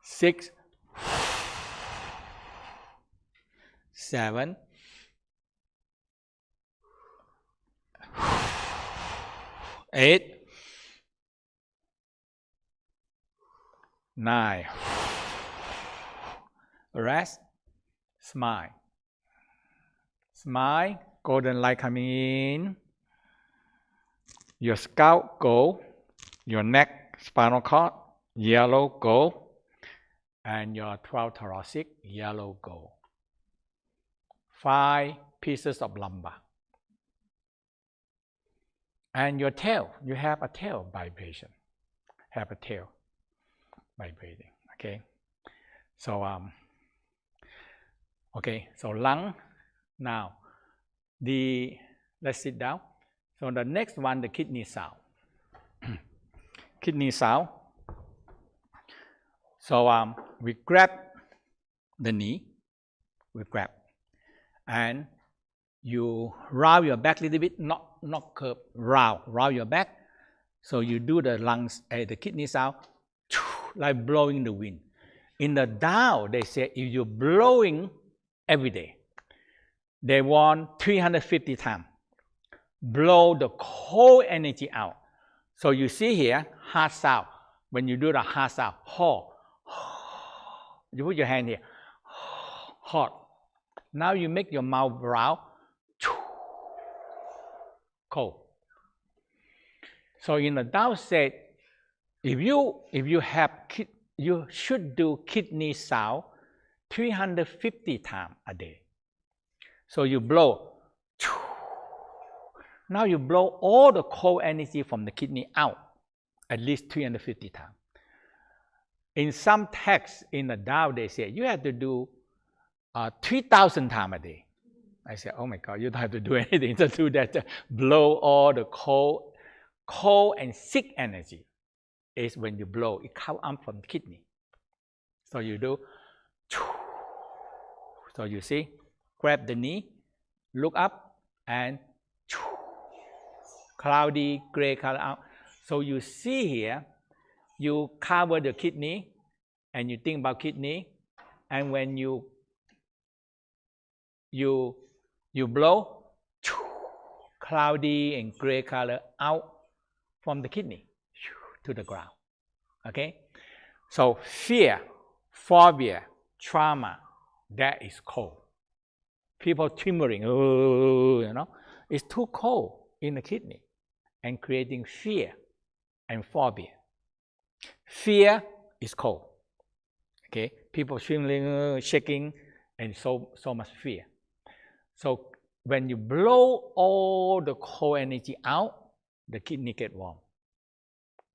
6, 7, 8, 9. Rest. Smile. Smile. Golden light coming in. Your scalp go. Your neck, spinal cord, yellow go. And your 12 thoracic, yellow go. 5 pieces of lumbar. And your tail, you have a tail vibration. Have a tail vibrating. Okay. So so lung. Now let's sit down. So the next one, the kidney sound. Kidney sound. So we grab the knee, we grab, and you round your back a little bit, not curve, round your back. So you do the lungs, the kidney sound, like blowing the wind. In the Tao, they say if you're blowing every day, they want 350 times. Blow the cold energy out. So you see here, heart sound. When you do the heart sound, you put your hand here, hot. Now you make your mouth round, cold. So in the Tao said, if you have you should do kidney sound 350 times a day. So you blow. Now you blow all the cold energy from the kidney out, at least 350 times. In some texts in the Tao, they say you have to do 3,000 times a day. I said, oh my God, you don't have to do anything to do that. Blow all the cold and sick energy. Is when you blow, it comes up from the kidney. So you do. So you see, grab the knee, look up, and cloudy gray color out. So you see here, you cover the kidney, and you think about kidney, and when you blow, cloudy and gray color out from the kidney to the ground. Okay? So fear, phobia, trauma, that is cold. People tremoring, it's too cold in the kidney and creating fear and phobia. Fear is cold. Okay? People trembling, shaking, and so much fear. So when you blow all the cold energy out, the kidney get warm.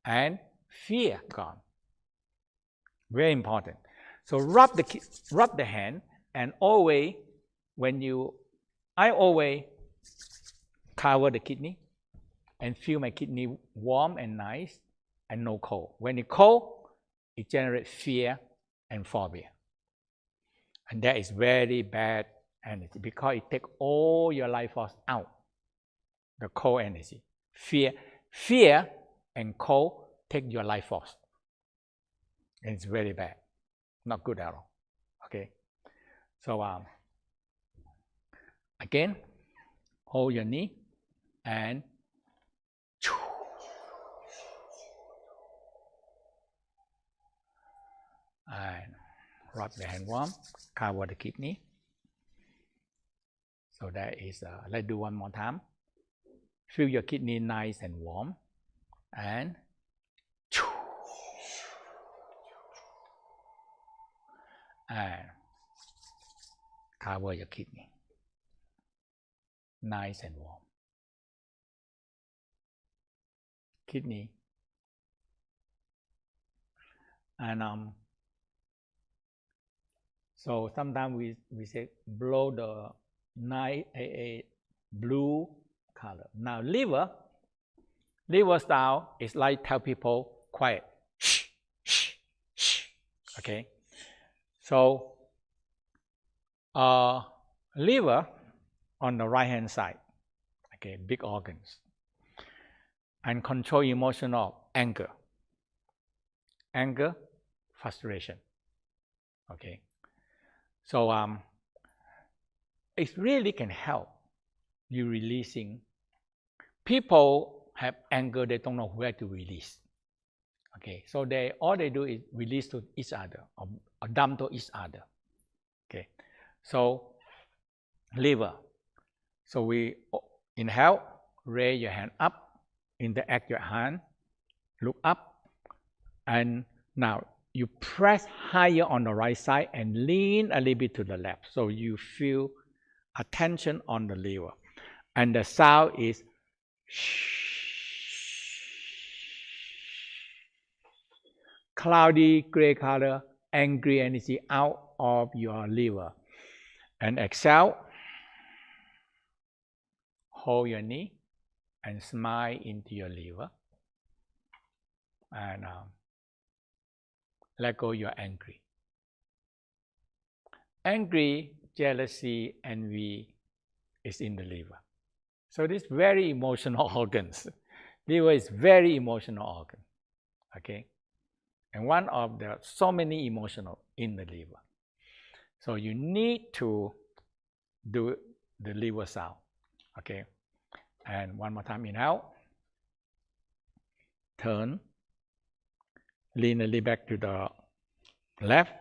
And fear gone. Very important. So rub the hand, and always I always cover the kidney and feel my kidney warm and nice and no cold. When it's cold, it generates fear and phobia. And that is very bad energy because it takes all your life force out. The cold energy. Fear and cold take your life force. And it's very bad. Not good at all. Okay? So again, hold your knee and rub the hand warm, cover the kidney. So that is, let's do one more time. Feel your kidney nice and warm. And cover your kidney. Nice and warm. Kidney. And so sometimes we say blow the night a blue color. Now liver style is like tell people quiet. Shh, shh, shh. Okay. So Liver on the right hand side, okay, big organs, and control emotional anger, frustration, okay. So it really can help you releasing. People have anger, they don't know where to release. Okay, so all they do is release to each other or dump to each other. Okay, so liver. So we inhale, raise your hand up, interact your hand, look up, and now you press higher on the right side and lean a little bit to the left. So you feel a tension on the liver. And the sound is cloudy gray color, angry energy out of your liver. And exhale, hold your knee and smile into your liver. And let go your angry. Angry, jealousy, envy is in the liver. So this very emotional organs. Liver is very emotional organ. Okay? And one of the so many emotional in the liver. So you need to do the liver sound. Okay? And one more time, inhale. Turn. Lean a little back to the left.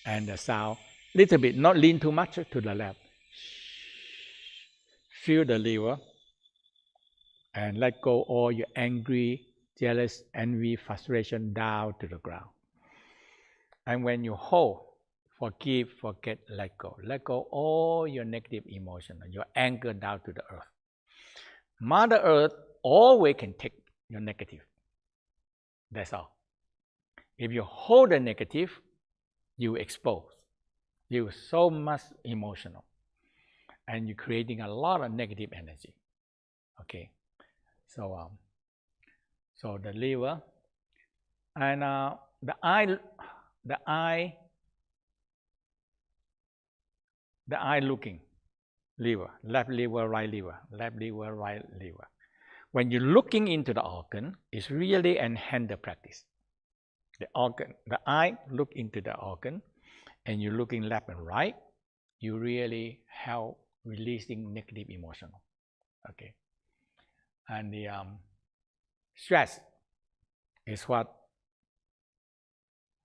And the sound, little bit, not lean too much to the left. Feel the liver. And let go all your angry, jealous, envy, frustration down to the ground. And when you hold, forgive, forget, let go. Let go all your negative emotion, your anger down to the earth. Mother Earth always can take your negative. That's all. If you hold the negative, you expose. You're so much emotional. And you're creating a lot of negative energy. Okay. So, so the liver and the eye looking liver, left liver, right liver, left liver, right liver. When you're looking into the organ, it's really enhance the practice. The organ, the eye look into the organ, and you're looking left and right, you really help releasing negative emotion. Okay. And the stress is what,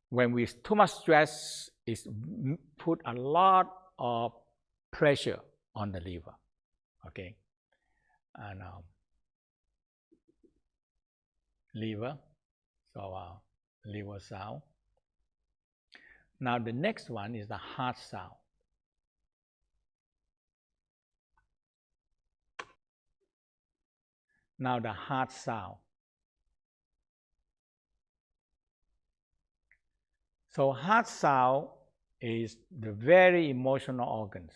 when we too much stress, is put a lot of pressure on the liver. Okay. And liver, so liver sound. Now the next one is the heart sound. Now the heart sound. So heart sound is the very emotional organs.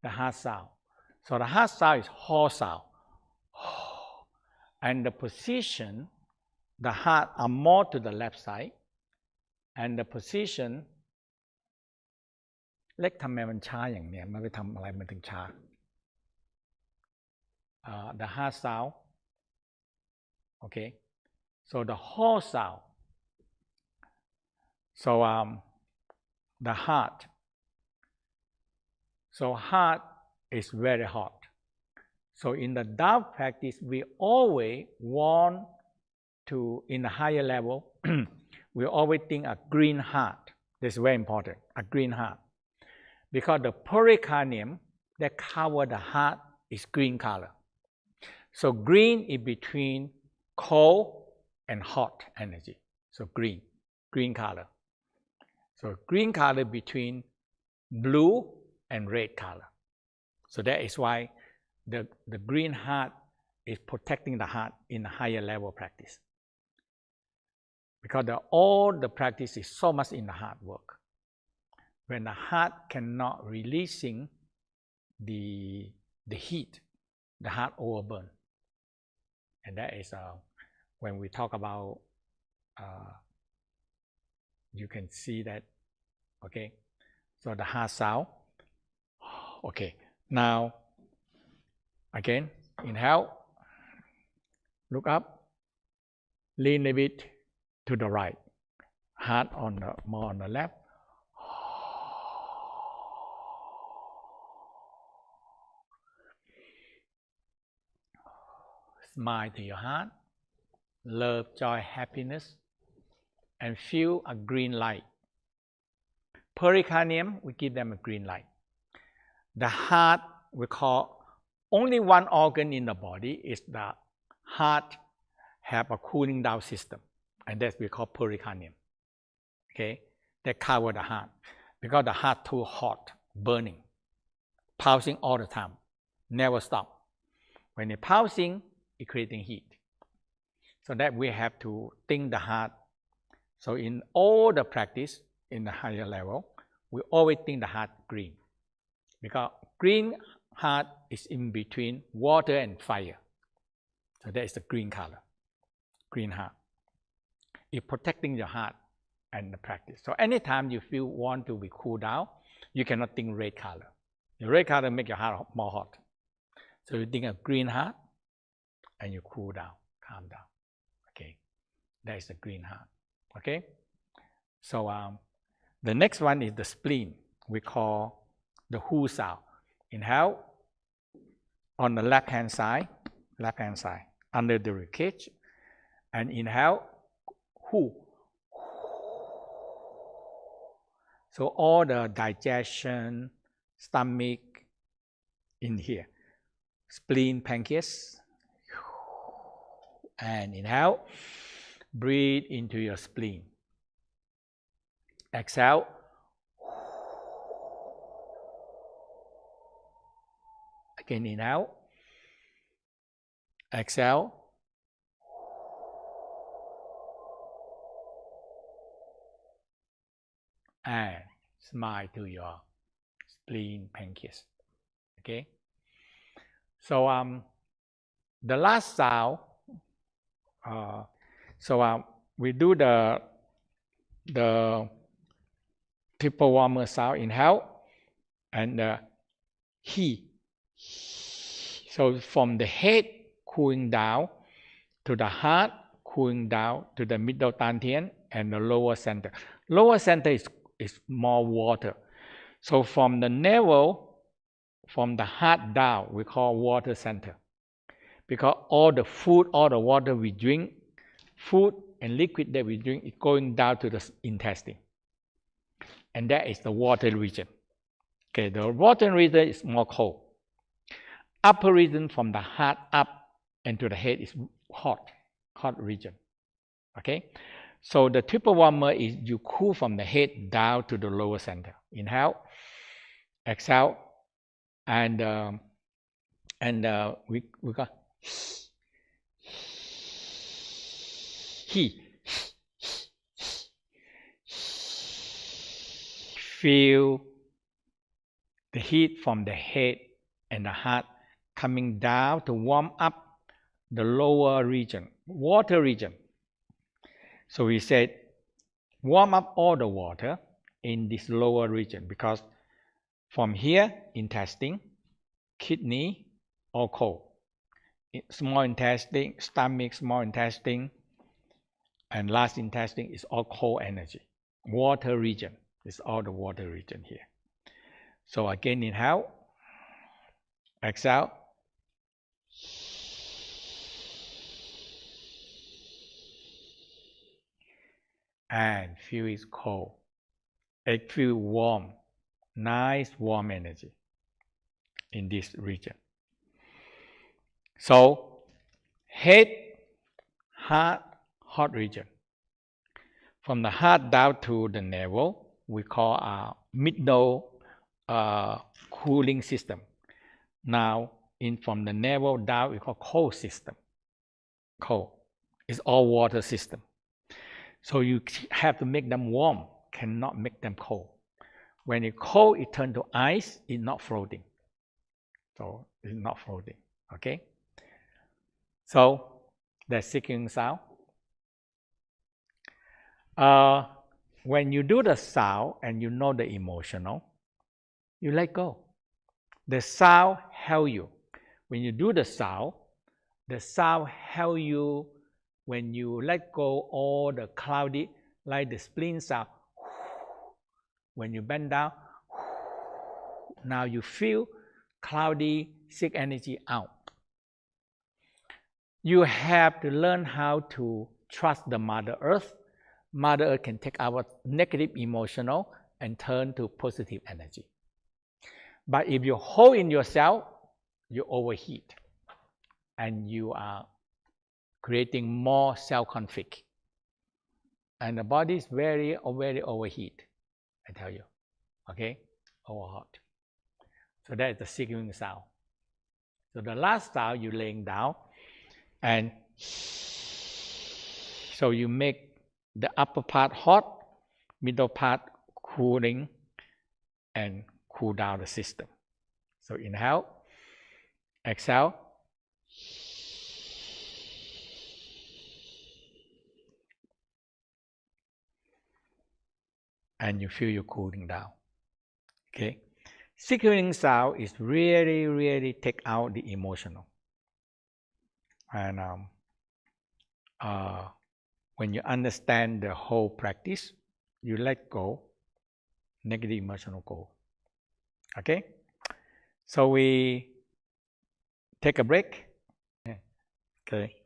The heart sound. So the heart sound is ho sound. And the position, the heart are more to the left side. And the position เล็กทำไมมันช้าอย่างเนี้ยมันไปทำอะไรมันถึงช้า the heart sound. Okay. So the whole sound. So the heart. So heart is very hot. So in the Tao practice, we always want to, in a higher level, we always think a green heart. This is very important, a green heart. Because the pericardium that cover the heart is green color. So green is between cold and hot energy. So green color. So green color between blue and red color. So that is why the green heart is protecting the heart in a higher level practice. Because all the practice is so much in the heart work. When the heart cannot releasing the heat, the heart overburn. And that is when we talk about You can see that. Okay, so the heart sound. Okay, now again, inhale, look up, lean a bit to the right, heart on the more on the left. Smile to your heart, love, joy, happiness, and feel a green light. Pericardium, we give them a green light. The heart, we call only one organ in the body is the heart have a cooling down system, and that's we call pericardium. Okay, that cover the heart because the heart too hot, burning, pulsing all the time, never stop. When it's pulsing, it's creating heat. So that we have to think the heart. So in all the practice in the higher level, we always think the heart green. Because green heart is in between water and fire. So that is the green color, green heart. It's protecting your heart and the practice. So anytime you feel want to be cool down, you cannot think red color. The red color make your heart more hot. So you think of green heart and you cool down, calm down. Okay, that is the green heart. Okay, so the next one is the spleen. We call the who sound. Inhale on the left hand side, under the ribcage, and inhale who. So all the digestion, stomach in here, spleen, pancreas, and inhale, breathe into your spleen. Exhale. Again, inhale. Exhale. And smile to your spleen, pancreas. Okay. So the last sound. We do the triple warmer sound. Inhale and he. So from the head cooling down to the heart, cooling down to the middle dantian and the lower center. Lower center is more water. So from the navel, from the heart down, we call water center. Because all the food, all the water we drink, food and liquid that we drink is going down to the intestine. And that is the water region. Okay, the water region is more cold. Upper region from the heart up and to the head is hot region. Okay, so the triple warmer is you cool from the head down to the lower center. Inhale, exhale, and we got he. Feel the heat from the head and the heart coming down to warm up the lower region, water region. So we said warm up all the water in this lower region because from here, intestine, kidney, all cold. Small intestine, stomach, small intestine, and large intestine is all cold energy. Water region is all the water region here. So again, inhale, exhale, and feel it's cold. It feels warm, nice warm energy in this region. So head, heart, hot region. From the heart down to the navel, we call a middle cooling system. Now, from the navel down, we call cold system. Cold. It's all water system. So you have to make them warm, cannot make them cold. When it's cold, it turns to ice, it's not floating. So it's not floating, okay? So that's seeking sound. when you do the sound and you know the emotional, you let go. The sound help you. When you do the sound help you when you let go all the cloudy, like the spleen sound. When you bend down, now you feel cloudy, sick energy out. You have to learn how to trust the Mother Earth. Mother Earth can take our negative emotional and turn to positive energy. But if you hold in yourself, you overheat and you are creating more cell conflict. And the body is very overheat, I tell you. Okay? Overhot. So that is the seeking sound. So the last sound, you're laying down, and so you make the upper part hot, middle part cooling, and cool down the system. So inhale, exhale, and you feel you cooling down. Okay? Sequencing sound is really take out the emotional. And when you understand the whole practice, you let go, negative emotional go. Okay? So we take a break. Okay.